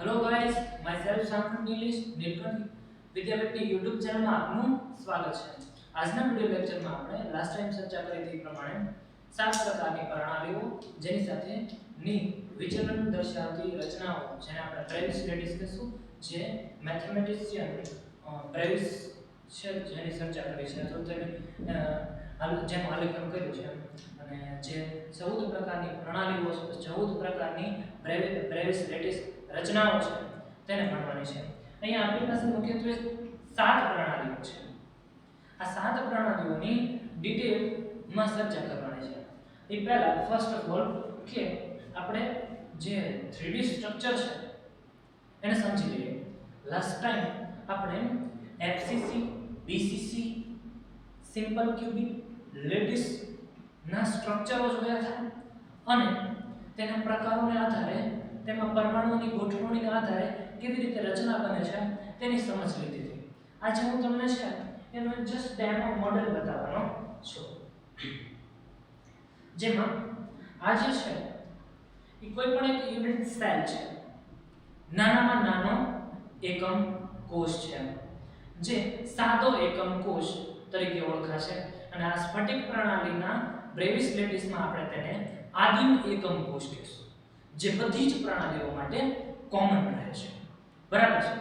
Hello guys, myself Shankan English Nilkanth વિદ્યાપીઠની YouTube ચેનલમાં આપનું સ્વાગત છે। આજના વિડિયો લેક્ચરમાં આપણે લાસ્ટ ટાઈમ ચર્ચા કરી હતી પ્રમાણે સાત પ્રકારની પ્રણાલીઓ જેની સાથે ની વિચલન દર્શાવતી રચનાઓ જેને આપણે ટ્રેવિસ લેટિસ કહીશું, જે મેથેમેટિશિયન ટ્રેવિસ છે જેની ચર્ચા કરી છે તો તેની જેનું આલેખન કર્યું છે અને જે 14 પ્રકારની પ્રણાલીઓ છે, 14 પ્રકારની ટ્રેવિસ લેટિસ રચનાઓ છે તેને ભણવાની છે। અહીંયા આપણી પાસે મુખ્યત્વે 7 પ્રણાલીઓ છે। આ 7 પ્રણાલીઓની ડિટેલમાં ચર્ચા કરવાની છે। એ પહેલા ફર્સ્ટ ઓફ ઓલ કે આપણે જે 3D સ્ટ્રક્ચર છે એને સમજી લઈએ। લાસ્ટ ટાઈમ આપણે FCC, BCC, simple cubic, lattice ના સ્ટ્રક્ચરો જોયા હતા અને તેના પ્રકારોને આધારે તેમાં પરમાણુઓની ગોઠવણીના આધારે કેવી રીતે રચના બને છે તેની સમજ લીધી હતી। આજે હું તમને છે એનો જસ્ટ ડેમો મોડેલ બતાવવાનો છું, જેમાં આ જે છે એ કોઈ પણ એક યુનિટ સેલ છે, નાનામાં નાનો એકમ કોષ છે જે સાદો એકમ કોષ તરીકે ઓળખાશે અને આ સ્ફટિક પ્રણાલીના બ્રેવિસ લેટિસમાં આપણે તેને આદિમ એકમ કોષ કહીશું, જે બધી જ પ્રણાલીઓ માટે કોમન રહે છે। બરાબર છે।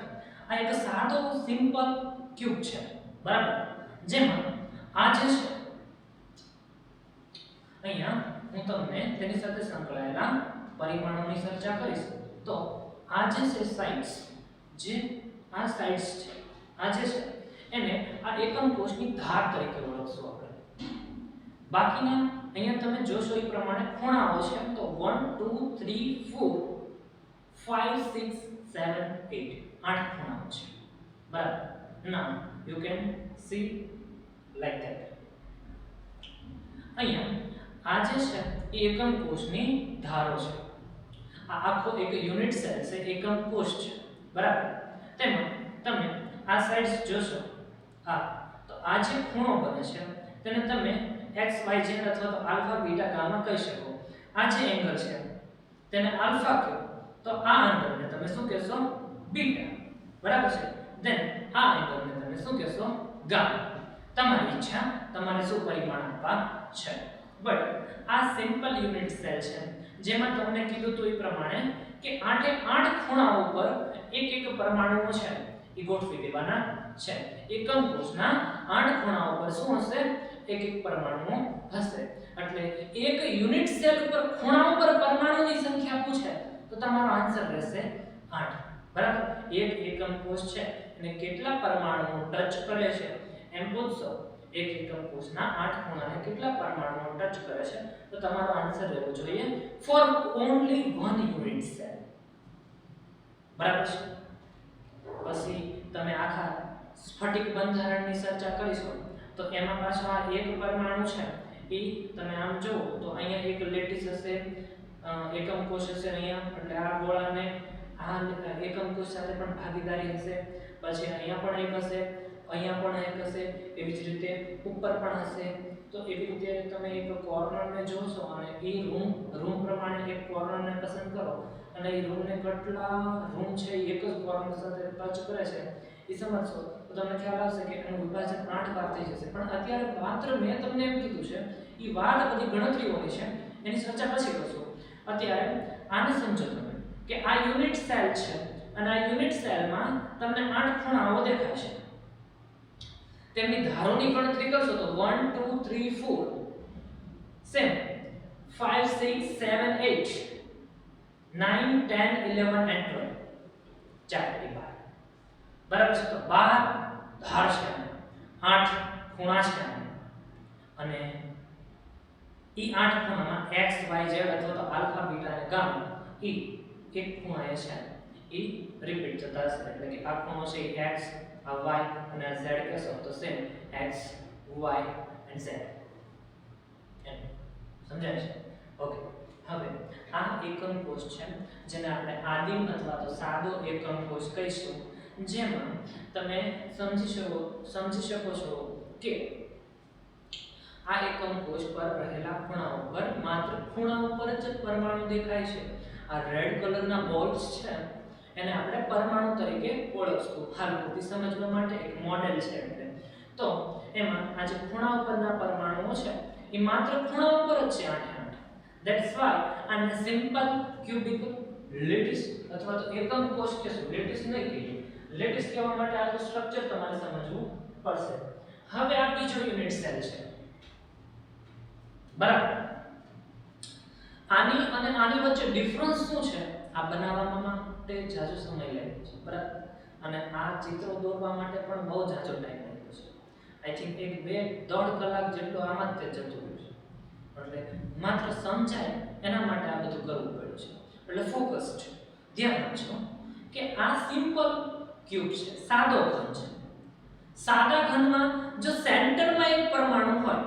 આ એક સાદો સિમ્પલ ક્યુબ છે, બરાબર, જેમાં આ જે છે અહીંયા હું તમને તેની સાથે સંકળાયેલા પરિમાણોની ચર્ચા કરીશ। તો આ જે છે સાઇડ્સ, જે આ સાઇડ્સ છે, આ જે છે એને આ એકમ કોષની ધાર તરીકે ઓળખશું આપણે। બાકીના અહીંયા તમે જોશો એ પ્રમાણે ખૂણાઓ છે, તો 1 2 3 4 5 6 7 8 આઠ ખૂણાઓ છે, બરાબર। Now you can see like that. અહીંયા આ જે છે એ એકમ કોષની ધારો છે। આ આખો એક યુનિટ સેલ છે, એકમ કોષ છે, બરાબર। તેમાં તમે આ સાઇડ્સ જોશો, તો આ જે ખૂણો બને છે તેને તમે x y z અથવા તો આલ્ફા બીટા ગામા કહી શકો। આ જે એંગલ છે તેને આલ્ફા કહો, તો આ એંગલને તમે શું કહેશો? બીટા, બરાબર છે। ધેન આ એંગલને તમે શું કહેશો? ગામા। તમારી ઈચ્છા, તમારે શું પરિમાણ આપવા છે। બટ આ સિમ્પલ યુનિટ સેલ છે જેમાં તમને કીધું તો એ પ્રમાણે કે આઠે આઠ ખૂણાઓ પર એક એક પરમાણુઓ છે એ ગોઠવી દેવાના છે। એકમ કોષના આઠ ખૂણાઓ પર શું હશે? એક એક પરમાણુ હશે। એટલે એક યુનિટ સેલ ઉપર ખૂણાઓ પર પરમાણુની સંખ્યા પૂછે તો તમારો આન્સર રહેશે 8, બરાબર। એક એકમ કોષ છે અને કેટલા પરમાણુઓ ટચ કરે છે એમ પૂછશો, એક એકમ કોષના 8 ખૂણાને કેટલા પરમાણુઓ ટચ કરે છે તો તમારો આન્સર રહેવો જોઈએ for only one unit cell, બરાબર છે। પછી તમે આખા સ્ફટિક બંધારણની ચર્ચા કરીશું તો એમાં પાછો આ એક પરમાણુ છે એ તમે આમ જુઓ તો અહીંયા એક લેટિસ હશે, એકમ કોષ હશે અહીંયા, એટલે આ ગોળાને આ એકમ કોષ સાથે પણ ભાગીદારી હશે। પછી અહીંયા પણ એક હશે, અહીંયા પણ એક હશે, એવી જ રીતે ઉપર પણ હશે। તો એવી રીતે તમે એક કોર્નરને જોશો અને એ રૂમ પ્રમાણે એક કોર્નરને પસંદ કરો અને એ રૂમને કેટલા રૂમ છે એક જ કોર્નર સાથે ટચ કરે છે એ સમજશો તો તમને ખ્યાલ આવશે કે એનું વિભાજન 8 વાર થઈ જશે। પણ અત્યારે માત્ર મેં તમને એમ કીધું છે એ વાત બધી ગણતરીઓની છે, એની ચર્ચા પછી કરશું। અત્યારે આને સમજો તમે કે આ યુનિટ સેલ છે અને આ યુનિટ સેલમાં તમને 8 ખૂણાઓ દેખાશે। તેમની ધારોની ગણતરી કરશો તો 1 2 3 4 સેમ 5 6 7 8 9 10 11 and 12 ચાર બાર, બરાબર છે। તો 12 ધાર છે, 8 ખૂણા છે અને ઈ 8 ખૂણામાં x y z અથવા તો આલ્ફા બીટા અને ગામા ઈ એક ખૂણાએ છે ઈ રિપીટ થતા હશે, એટલે કે આ ખૂણો છે x, આ y અને આ z કહેશો તો same x y and z, એમ સમજાય છે? ઓકે। હવે આ એકમ કોષ છે જેને આપણે આદિમ અથવા તો સાદો એકમ કોષ કહીશું, જેમાં તમે સમજી શકો છો કે આ એકમ કોષ પર રહેલા ખૂણાઓ પર માત્ર ખૂણાઓ પર જ પરમાણુ દેખાય છે। આ રેડ કલરના બોલ્સ છે એને આપણે પરમાણુ તરીકે ઓળખશું. હાલ પૂરતી સમજવા માટે એક મોડેલ છે એટલે. તો એમાં આ જે ખૂણા ઉપરના પરમાણુઓ છે એ માત્ર ખૂણા ઉપર જ છે 8 ધેટ્સ વાય આને સિમ્પલ ક્યુબિક લેટિસ અથવા તો એકમ કોષ કહેશું. લેટિસ નહીં કહીએ. લેટિસ કહેવા માટે આ સ્ટ્રક્ચર તમારે સમજવું પડશે. હવે આ બીજો યુનિટ સેલ છે, બરાબર. આની અને આની વચ્ચે ડિફરન્સ શું છે આ બનાવવા માટે જાજો સમય લાગ્યો છે, બરાબર. અને આ ચિત્રો દોરવા માટે પણ બહુ જાજો ટાઈમ લાગ્યો છે. આઈ થિંક 1-2 કલાક જેટલો આમાં જ તે જતો રહ્યો છે. એટલે માત્ર સમજાય એના માટે આ બધું કરવું પડ્યું છે. એટલે ફોકસ છે. ધ્યાન રાખજો કે આ સિમ્પલ ક્યુબ છે, સાદો ઘન છે. સાદા ઘનમાં જો સેન્ટરમાં એક પરમાણુ હોય,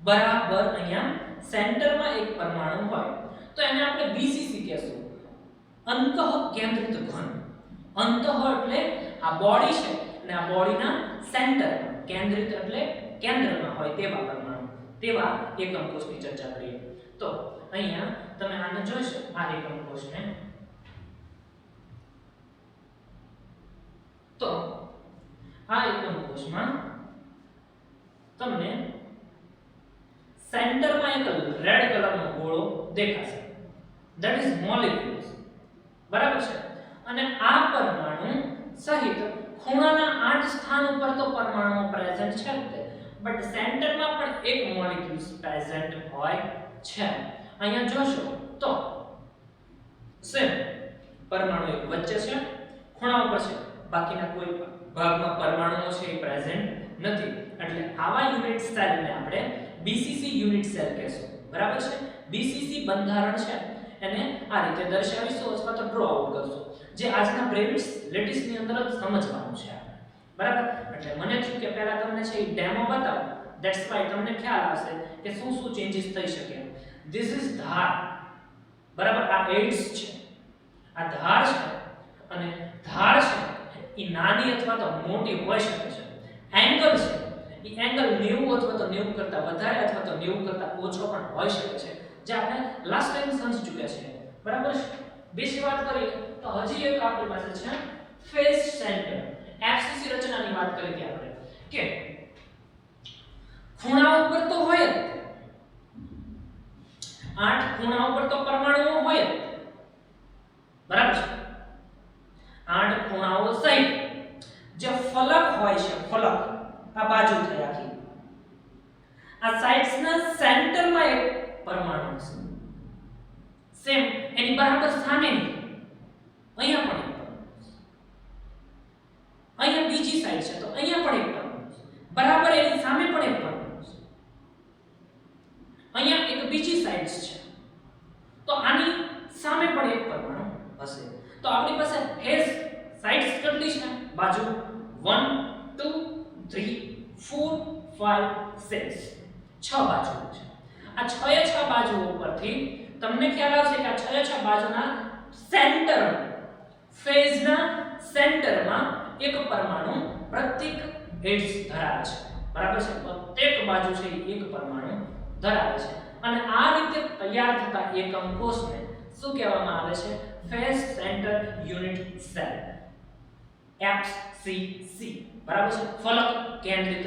બરાબર અહીંયા સેન્ટરમાં એક પરમાણુ હોય, તો એને આપણે બીસીસી કહેશું, અંતઃ કેન્દ્રિત ઘન. અંતઃ એટલે આ બોડી છે અને આ બોડીના સેન્ટરમાં, કેન્દ્રિત એટલે કેન્દ્રમાં હોય તેવા પરમાણુ, તેવા એકમ કોષની ચર્ચા કરીએ. તો અહીંયા તમે આને જોશો, આ એકમ કોષને. તો આ એકમ કોષમાં તમને સેન્ટરમાં એક રેડ કલરનો ગોળો દેખાશે. ધેટ ઇઝ મોલેક્યુલ્સ, બરાબર છે. અને આ પરમાણુ સહિત ખૂણાના 8 સ્થાન ઉપર તો પરમાણુઓ પ્રેઝન્ટ છે જ, બટ સેન્ટરમાં પણ એક મોલેક્યુલ્સ પ્રેઝન્ટ હોય છે. અહીંયા જોશો તો સેમ પરમાણુ એક વચ્ચે છે, ખૂણા ઉપર છે, બાકીના કોઈ ભાગમાં પરમાણુઓ છે એ પ્રેઝન્ટ નથી. એટલે આવા યુનિટ સેલને આપણે બીસીસી યુનિટ સેલ કહેશું, બરાબર છે. બીસીસી બંધારણ છે એને આ રીતે દર્શાવીશું અથવા તો ડ્રો આઉટ કરશું, જે આજના બ્રેવિસ લેટિસની અંદર જ સમજવાનું છે આપણે, બરાબર. એટલે મને થયું કે પહેલા તમને છે એ ડેમો બતાવો, ધેટ્સ વાય તમને ખ્યાલ આવશે કે શું શું ચેન્જીસ થઈ શકે. ધીસ ઇઝ ધાર, બરાબર. આ એડ્સ છે, આ ધાર છે, અને ધાર છે એ નાની અથવા તો મોટી હોઈ શકે છે. એંગલ છે એ એંગલ 90 અથવા તો 90 કરતા વધારે અથવા તો 90 કરતા ઓછો પણ હોઈ શકે છે, જે આપણે લાસ્ટ ટાઈમ સમજી ચૂક્યા છીએ, બરાબર છે. બીજી વાત કરીએ તો હજી એક આપણી પાસે છે ફેસ સેન્ટર. એફસીસી રચનાની વાત કરી હતી આપણે કે ખૂણા ઉપર તો હોય જ, 8 ખૂણા ઉપર તો પરમાણુઓ હોય જ, બરાબર છે. 8 ખૂણાઓ સહિત જે ફલક હોય છે, ફલક આ બાજુ થઈ આખી, આ સાઇડ્સના સેન્ટરમાં એક પરમાણુ છે. સેમ એની બરાબર સામે અહીંયા પણ એક પરમાણુ છે. અહીંયા બીજી સાઈડ છે તો અહીંયા પણ એક પરમાણુ છે, બરાબર એની સામે પણ એક પરમાણુ છે. અહીંયા એક બીજી સાઈડ છે તો આની સામે પણ એક પરમાણુ હશે. તો આપણી પાસે ફેસ સાઇડ્સ કેટલી છે? બાજુ 1 2 3 4 5 6 6 બાજુઓ છે. આ 6 બાજુઓ ઉપરથી તમને ખ્યાલ આવશે કે આ 6 બાજુના સેન્ટર, ફેઝના સેન્ટરમાં એક પરમાણુ પ્રત્યેક એડ્સ ધરાવે છે, બરાબર છે. પ્રત્યેક બાજુ છે એક પરમાણુ ધરાવે છે. અને આ રીતે તૈયાર થતા એકમ કોષને શું કહેવામાં આવે છે? Face centre unit cell, FCC, બરાબર છે. ફલક કેન્દ્રિત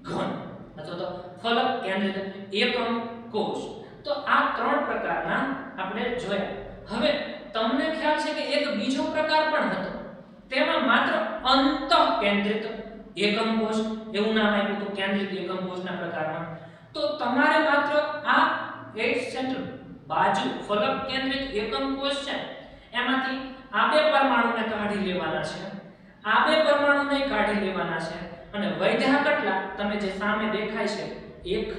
ઘન અથવા તો ફલક કેન્દ્રિત એકમ કોષ. તો આ 3 પ્રકારના આપણે જોયા. હવે તમને ખ્યાલ છે કે એક બીજો પ્રકાર પણ હતો, તેમાં માત્ર અંતઃ કેન્દ્રિત એકમ કોષ એવું નામ આપ્યું હતું, કેન્દ્રિત એકમ કોષના પ્રકારમાં. તો તમારે માત્ર આ 8 સેન્ટર બાજુ ફલક કેન્દ્રિત એકમ કોષ છે એમાંથી આ બે પરમાણુને કાઢી લેવાના છે, આ બે પરમાણુને કાઢી લેવાના છે, અને વૈધ્યા કેટલા તમે જે સામે દેખાય છે 1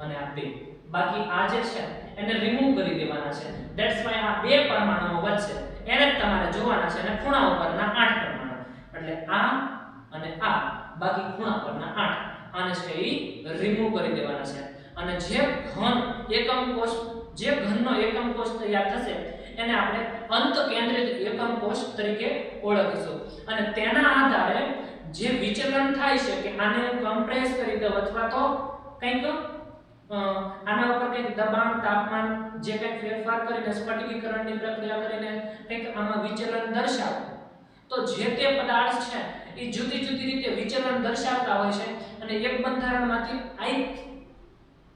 અને આ 2, બાકી આ જે છે એને રિમૂવ કરી દેવાના છે. ધેટ્સ વાય આ બે પરમાણુઓ વચ્ચે એને જ તમારે જોવાના છે, અને ખૂણા ઉપરના 8 પરમાણુ, એટલે આ અને આ, બાકી ખૂણા પરના 8, આને છે એ રિમૂવ કરી દેવાના છે. અને જે ઘન એકમ કોષ, જે ઘનનો એકમ કોષ તૈયાર થશે એને આપણે અંત કેન્દ્રિત એકમ કોષ તરીકે ઓળખીશું. અને તેના આધારે જે વિચલન થાય છે કે આને હું કમ્પ્રેસ કરી દઉં અથવા તો કંઈક આના ઉપર કંઈક દબાણ તાપમાન જે કંઈક ફેરફાર કરીને સ્ફટિકીકરણની પ્રક્રિયા કરીને કંઈક આમાં વિચલન દર્શાવે તો જે તે પદાર્થ છે એ જુદી જુદી રીતે વિચલન દર્શાવતા હોય છે અને એક બંધારણમાંથી આ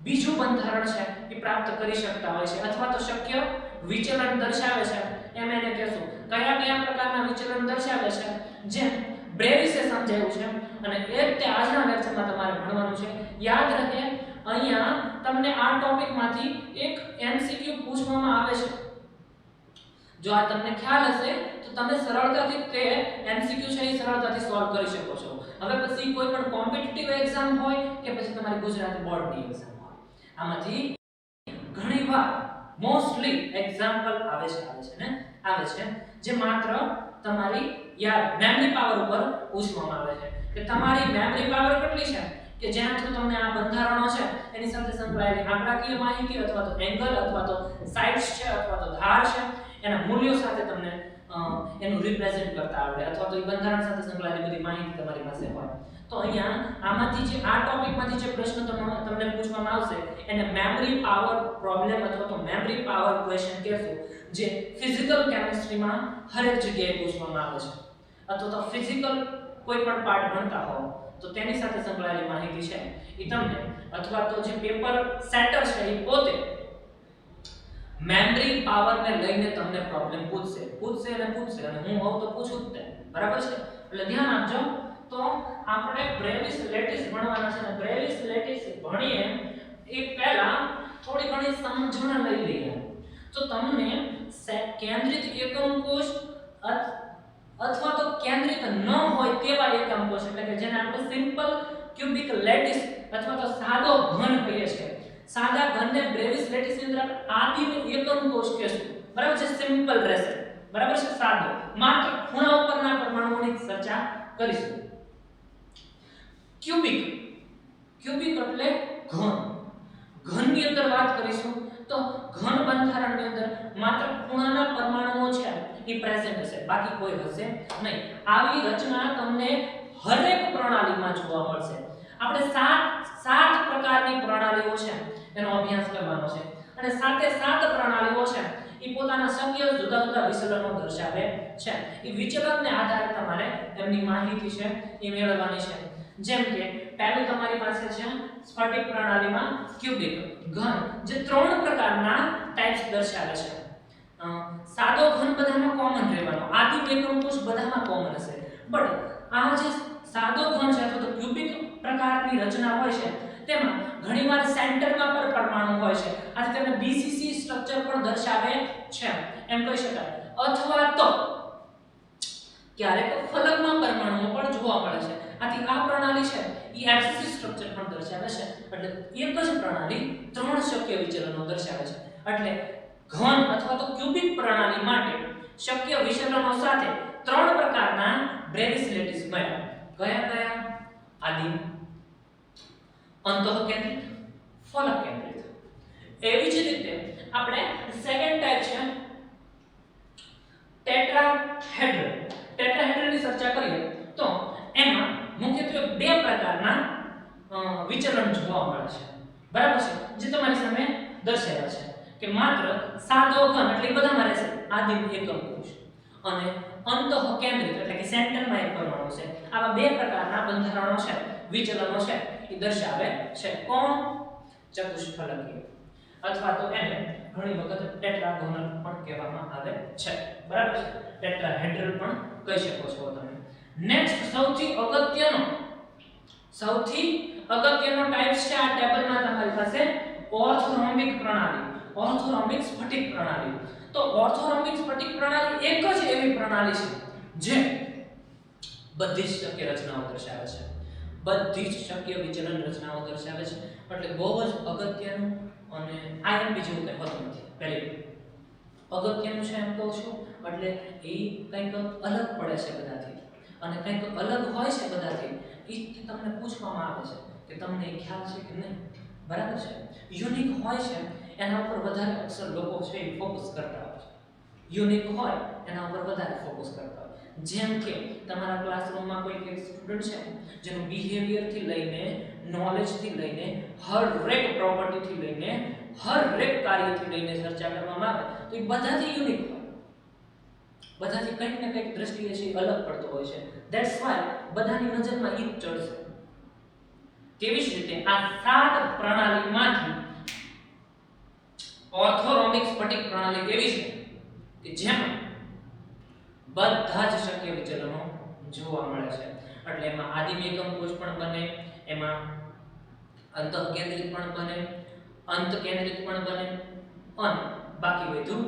બીજું બંધારણ છે એ પ્રાપ્ત કરી શકતા હોય છે અથવા તો શક્ય વિચલન દર્શાવે છે એમ એને કહેશું કયા કયા પ્રકારના વિચલન દર્શાવે છે જેમ બ્રેવિસે સમજાવ્યું છે અને એ રીતે આજના લેક્ચરમાં તમારે ભણવાનું છે યાદ રહે અહીંયા તમને આ ટોપિકમાંથી એક એમસીક્યુ પૂછવામાં આવે છે જો આ તમને ખ્યાલ હશે તો તમે સરળતાથી તે એમસીક્યુ છે એ સરળતાથી સોલ્વ કરી શકો છો હવે પછી કોઈ પણ કોમ્પિટિટિવ એક્ઝામ હોય કે પછી તમારી ગુજરાતી બોર્ડની એક્ઝામ હોય આમાંથી ઘણીવાર મોસ્ટલી એક્ઝામ્પલ આવે છે જે માત્ર તમારી યાર મેમરી પાવર ઉપર પૂછવામાં આવે છે કે તમારી મેમરી પાવર કેટલી છે કે જ્યાં થ્રુ તમને આ બંધારણો છે એની સાથે સંકળાયેલી આંકડાકીય માહિતી અથવા તો એંગલ અથવા તો સાઇડ્સ છે અથવા તો ધાર છે એના મૂલ્યો સાથે તમને એનું રિપ્રેઝન્ટ કરતા આવડે અથવા તો એ બંધારણ સાથે સંકળાયેલી બધી માહિતી તમારી પાસે હોય તો અહીંયા આમાંથી જે આ ટોપિકમાંથી જે પ્રશ્ન તમને પૂછવામાં આવશે એને મેમરી પાવર પ્રોબ્લેમ અથવા તો મેમરી પાવર ક્વેશ્ચન કહેશું જે ફિઝિકલ કેમિસ્ટ્રીમાં હરેક જગ્યાએ પૂછવામાં આવે છે અથવા તો ફિઝિકલ કોઈ પણ પાર્ટ ભણતા હો તો તેની સાથે સંકળાયેલી માહિતી છે એ તમને અથવા તો જે પેપર સેટર છે એ પોતે મેમરી પાવરને લઈને તમને પ્રોબ્લેમ પૂછશે અને હું હોઉં તો પૂછું જ તે બરાબર છે એટલે ધ્યાન આપજો તો આપણે બ્રેવિસ લેટિસ ભણવાના છે અને બ્રેવિસ લેટિસ ભણીએ એ પહેલા થોડી ઘણી સમજણ લઈ લઈએ તો તમને કેન્દ્રિત એકમ કોષ અથવા તો કેન્દ્રિત ન હોય તેવા એકમ કોષ એટલે કે જેને આપણે સિમ્પલ ક્યુબિક લેટિસ અથવા તો સાદો ઘન કહીએ છીએ સાદા ઘનને બ્રેવિસ લેટિસ ની અંદર આદિમ એકમ કોષ કહેશું બરાબર છે સિમ્પલ રહેશે બરાબર છે સાદો માત્ર ખૂણા ઉપરના પરમાણુઓની ચર્ચા કરીશું ક્યુબિક એટલે ઘનની અંદર વાત કરીશું તો ઘન બંધારણની અંદર માત્ર ખૂણાના પરમાણુઓ છે એ પ્રેઝન્ટ હશે બાકી કોઈ હશે નહીં આવી રચના તમને હરેક પ્રણાલીમાં જોવા મળશે આપણે સાત પ્રકારની પ્રણાલીઓ છે એનો અભ્યાસ કરવાનો છે અને સાત પ્રણાલીઓ છે એ પોતાના શક્ય જુદા જુદા વિચલનો દર્શાવે છે એ વિચલનને આધારે તમારે એમની માહિતી છે એ મેળવવાની છે જેમ કે પહેલું તમારી પાસે છે સ્ફટિક પ્રણાલીમાં ક્યુબિક ઘન જે ત્રણ પ્રકારના ટાઇપ્સ દર્શાવે છે સાદો ઘન બધામાં કોમન રહેવાનો આદિમ એકમ કોષ બધામાં કોમન હશે બટ આ જે સાદો ઘન છે અથવા તો ક્યુબિક પ્રકારની રચના હોય છે તેમાં ઘણીવાર સેન્ટરમાં પર પરમાણુ હોય છે આથી તેને બીસીસી સ્ટ્રક્ચર પણ દર્શાવે છે એમ કહી શકાય અથવા તો ક્યારેક ફલકમાં પરમાણુઓ પણ જોવા મળે છે આથી આ પ્રણાલી છે એ એફસીસી સ્ટ્રક્ચર પણ દર્શાવે છે એટલે એક જ પ્રણાલી ત્રણ શક્ય વિચલનો દર્શાવે છે એટલે ઘન અથવા તો ક્યુબિક પ્રણાલી માટે શક્ય વિચલનો સાથે ત્રણ પ્રકારના બ્રેવિસ લેટિસ મળ્યા કયા આદિમ અંતઃકેન્દ્રિત ફલક કેન્દ્રિત એવી જ રીતે આપણે સેકન્ડ ટાઈપ છે ટેટ્રાહેડ્રલની ચર્ચા કરીએ તો એમાં મુખ્યત્વે બે પ્રકારના વિચલન જોવા મળે છે બરાબર છે જે તમારી સામે દર્શાવ્યા છે કે માત્ર સાદો ઘન એટલે બધામાં રહેશે આદિમ એકમ કોષ અને અંતઃકેન્દ્રિત એટલે કે સેન્ટરમાં એક પરમાણુ છે આવા બે પ્રકારના બંધારણો છે વિચલનો છે એ દર્શાવે છે કોણ ચતુષ્ફલકીય અથવા તો એને ઘણી વખત ટેટ્રાગોનલ પણ કહેવામાં આવે છે બરાબર છે ટેટ્રાહેડ્રલ પણ કહી શકો છો તમે નેક્સ્ટ સૌથી અગત્યનો ટાઇપ છે આ ટેબલમાં તમારી પાસે ઓર્થોરોમ્બિક પ્રણાલી ઓર્થોરોમ્બિક સ્ફટિક પ્રણાલી તો ઓર્થોરોમ્બિક સ્ફટિક પ્રણાલી એક જ એવી પ્રણાલી છે જે બધી જ શક્ય રચનાઓ દર્શાવે છે બધી જ શક્ય વિચલન રચનાઓ દર્શાવે છે એટલે બહુ જ અગત્યનું અને આઈએમપી જેવું કંઈ હોતું નથી પહેલી અગત્યનું છે એમ કહું છું એટલે એ કંઈક અલગ પડે છે બધાથી અને કંઈક અલગ હોય છે બધાથી એ તમને પૂછવામાં આવે છે કે તમને એ ખ્યાલ છે કે નહીં બરાબર છે યુનિક હોય છે એના ઉપર વધારે અક્ષર લોકો છે એ ફોકસ કરતા હોય છે યુનિક હોય એના ઉપર વધારે ફોકસ કરતા હોય જેમ કે તમારા ક્લાસરૂમમાં કોઈ એક સ્ટુડન્ટ છે જેનું બિહેવિયર થી લઈને નોલેજ થી લઈને હરેક પ્રોપર્ટી થી લઈને હરેક કાર્યથી લઈને ચર્ચા કરવામાં આવે તો એ બધાથી યુનિક હોય, બધાથી કંઈક ને કંઈક દ્રષ્ટિએ છે અલગ પડતો હોય છે. ધેટ્સ વાય બધાની નજરમાં ઈ ચડશે. તેવી જ રીતે આ 7 પ્રણાલીમાંથી ઓર્થોરોમિક સ્ફટિક પ્રણાલી એવી છે કે જેમાં બધા જ શક્ય વિચલનો જોવા મળે છે. એટલે એમાં આદિમ એકમ કોષ પણ બને, એમાં અંતઃકેન્દ્રિત પણ બને, અંત કેન્દ્રિત પણ બને અને બાકી વધ્યું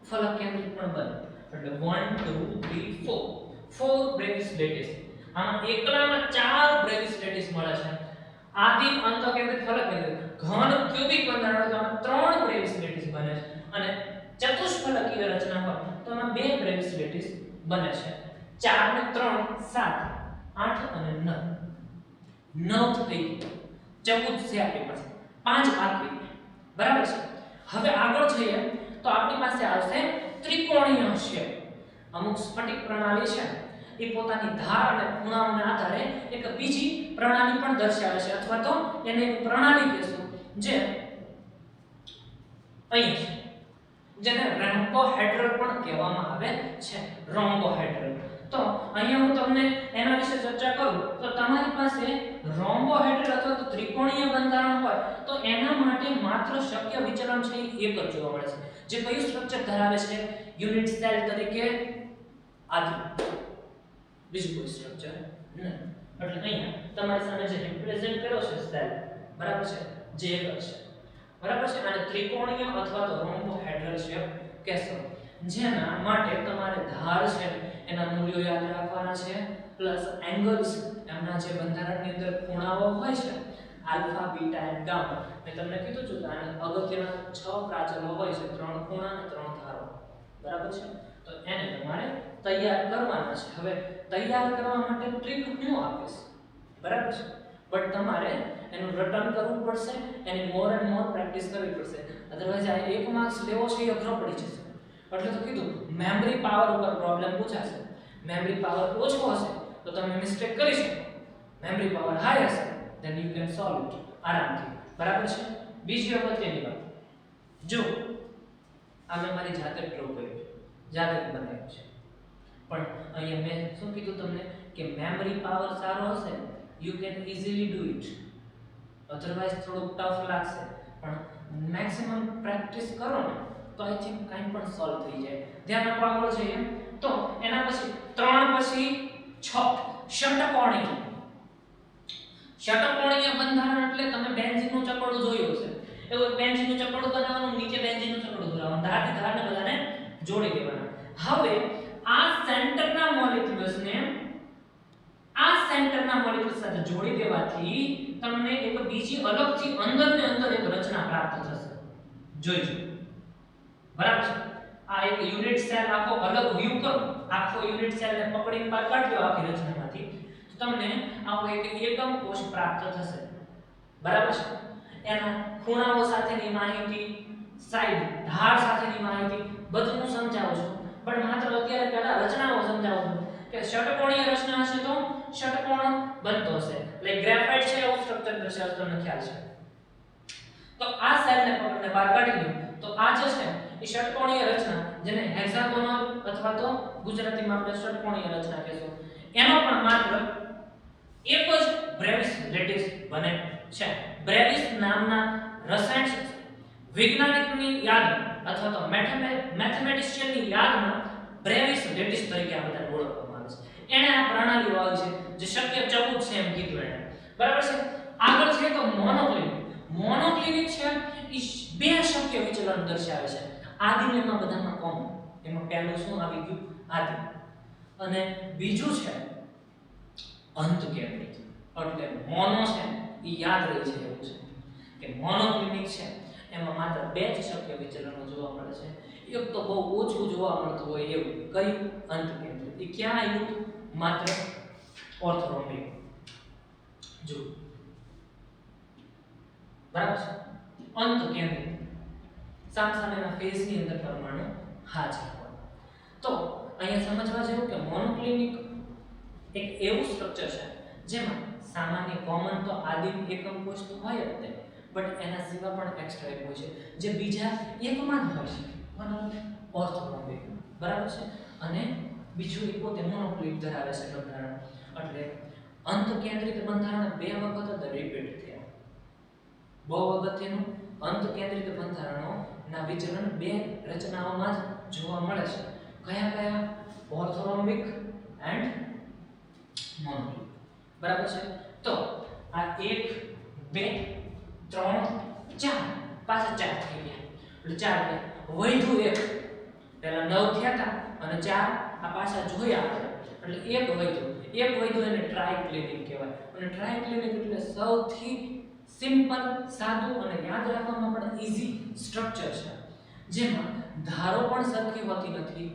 ફલક કેન્દ્રિત પણ બને. એટલે 1 2 3 4 બ્રેવિસ લેટિસ. આમાં એકલામાં 4 બ્રેવિસ લેટિસ મળે છે. આદિમ અંતઃકેન્દ્રિત ફલક કેન્દ્રિત ઘન ક્યુબિક બંધારણ તો આમાં 3 બ્રેવિસ લેટિસ બને છે અને ચતુષ્ફલકીય રચના હોય તો આમાં 2 બ્રેવિસ લેટિસ બને છે. 4 ને 3 7 8 અને 9 થઈ ગયું. 14 છે આપણી પાસે, 5 બાકી. બરાબર છે. હવે આગળ જઈએ તો આપણી પાસે આવશે ત્રિકોણીય શેપ. અમુક સ્ફટિક પ્રણાલી છે એ પોતાની ધાર અને ખૂણાઓના આધારે એક બીજી પ્રણાલી પણ દર્શાવે છે અથવા તો એને એક પ્રણાલી કહેશું જે અહીં છે, જેને રોમ્બોહેડ્રલ પણ કહેવામાં આવે છે. રોમ્બોહેડ્રલ. તો અહીંયા હું તમને એના વિશે ચર્ચા કરું તો તમારી પાસે રોમ્બોહેડ્રલ અથવા તો ત્રિકોણીય બંધારણ હોય તો એના માટે માત્ર શક્ય વિચલન છે એ એક જ જોવા મળે છે. જે કયું સ્ટ્રક્ચર ધરાવે છે? યુનિટ સેલ તરીકે આદિ, બીજું કોઈ સ્ટ્રક્ચર નહીં. એટલે અહીંયા તમારી સામે જે રિપ્રેઝન્ટ કર્યો છે સેલ, બરાબર છે, જે એક જ છે. બરાબર છે. અને ત્રિકોણીય અથવા તો રોમ્બોહેડ્રલ શેપ કહેશો, જેના માટે તમારે ધાર છે એના મૂલ્યો યાદ રાખવાના છે પ્લસ એંગલ્સ, એમના જે બંધારણની અંદર ખૂણાઓ હોય છે આલ્ફા, બીટા અને ગામા. મેં તમને કીધું છું કે આના અગત્યના 6 પ્રાચલો હોય છે, 3 ખૂણા અને 3 ધારો. બરાબર છે. તો એને તમારે તૈયાર કરવાના છે. હવે તૈયાર કરવા માટે ટ્રીક હું આપીશ, બરાબર છે, બટ તમારે એનું રટન કરવું પડશે, એની મોર એન્ડ મોર પ્રેક્ટિસ કરવી પડશે. અધરવાઇઝ આ 1 માર્ક્સ લેવો છે એ અઘરો પડી જશે. એટલે તો કીધું મેમરી પાવર ઉપર પ્રોબ્લેમ પૂછાશે. મેમરી પાવર ઓછો હશે તો તમે મિસ્ટેક કરી શકો, મેમરી પાવર હાઈ હશે then you can solve it આરામથી. બરાબર છે. બીજી અગત્યની વાત, જો આ મેં મારી જાતે ડ્રો કર્યું છે, જાતે બનાવ્યું છે, પણ અહીંયા મેં શું કીધું તમને કે મેમરી પાવર સારો હશે you can easily do it, otherwise થોડું ટફ લાગશે, પણ મેક્સિમમ પ્રેક્ટિસ કરો ને તો આઈ થિંક કાંઈ પણ સોલ્વ થઈ જાય. ધ્યાન આપો. આગળ જઈએ તો એના પછી 3 પછી 6 ષટકોણીય. ષટકોણીય બંધારણ એટલે તમે બેન્ઝીનનું ચકડું જોયું હશે. એવું બેન્ઝીનનું ચકડું બનાવવાનું, નીચે બેન્ઝીનનું ચકડું દોરવાનું, ધારથી ધારને બધાને જોડી દેવાના. હવે આ સેન્ટરના મોલેક્યુલ્સને આ સેન્ટરના મોલેક્યુલ્સ સાથે જોડી દેવાથી તમને એક બીજી અલગથી અંદર ને અંદર એક રચના પ્રાપ્ત થશે. જોઈજો. બરાબર છે. આ એક યુનિટ સેલ આખો અલગ વ્યૂ કરો, આખો યુનિટ સેલ ને પકડીને બહાર કાઢી દો આખી રચનામાંથી, તો તમને આવો એક એકમ કોષ પ્રાપ્ત થશે. બરાબર છે. એના ખૂણાઓ સાથેની માહિતી, સાઈડ ધાર સાથેની માહિતી બધું હું સમજાવું છું, પણ માત્ર અત્યારે પહેલા રચનાઓ સમજાવું છું કે ષટકોણીય રચના હશે તો ષટકોણ બનતો હશે. લાઈક ગ્રેફાઇટ છે એવું સ્ટ્રક્ચર દર્શાવતો તમને ખ્યાલ છે. તો આ સેલને પકડીને બહાર કાઢી દો તો આ જે છે એ ષટકોણીય રચના, જેને હેક્સાગોનલ અથવા તો ગુજરાતીમાં આપણે ષટકોણીય રચના કહેશું, એનો પણ માત્ર એક જ બ્રેવિસ લેટિસ બને છે. બ્રેવિસ નામના રસાયણ વૈજ્ઞાનિકની યાદ અથવા તો મેથેમેટિશિયનની યાદમાં બ્રેવિસ લેટિસ તરીકે આ બધાને ઓળખવામાં આવે છે. એણે આ પ્રણાલીઓ આવી છે જે શક્ય 14 છે એમ કીધું એણે. બરાબર છે. આગળ છે તો મોનોક્લિનિક. મોનોક્લિનિક છે એ 2 શક્ય વિચલન દર્શાવે છે. આદિમ એમાં બધામાં કોમન. એમાં પહેલું શું આવી ગયું? આદિમ. અને બીજું છે અંત કેન્દ્રિત. એટલે મોનો છે એ યાદ રહી છે એવું છે કે મોનોક્લિનિક છે એમાં માત્ર 2 જ શક્ય વિચલનો જોવા મળે છે. એક તો બહુ ઓછું જોવા મળતું હોય એવું. કયું? અંત કેન્દ્રિત. એ ક્યાં આવ્યું? માત્ર ઓર્થોરોમ્બિક. જો બરાબર છે. અંત કેન્દ્રિત સામસામેના ફેઝની અંદર પરમાણુ હાજર હોય. તો અહીંયા સમજવા જેવું કે મોનોક્લિનિક એક એવું સ્ટ્રક્ચર છે જેમાં સામાન્ય કોમન તો આદિમ એકમ કોષ તો હોય જ તે, બટ એના સિવાય પણ એક્સ્ટ્રા એક હોય છે જે બીજા એકમાં જ હોય છે, બરાબર, ઓર્થોરોમ્બિક, બરાબર છે. અને બીજું એક પોતે મોનોક્લિક ધરાવે છે બંધારણ, એટલે અંત કેન્દ્રિત બંધારણ બે વખત જ રિપીટ થયા. બહુ અગત્યનું, અંત કેન્દ્રિત બંધારણોના વિચલન બે રચનાઓમાં જ જોવા મળે છે. કયા કયા? ઓર્થોરોમ્બિક એન્ડ મોનોક્લિક, બરાબર છે. તો આ 1 2 3 4 પાછા 4 થઈ ગયા, એટલે 4 ગયા, વધ્યું એક, પહેલા 9 થયા હતા અને 4 આ પાછા જોયા આપણે, એટલે એક વધ્યું એને ટ્રાઇક્લિનિક કહેવાય. અને ટ્રાઇક્લિનિક એટલે સૌથી સિમ્પલ, સાદું અને યાદ રાખવામાં પણ ઈઝી સ્ટ્રક્ચર છે, જેમાં ધારો પણ સરખી હોતી નથી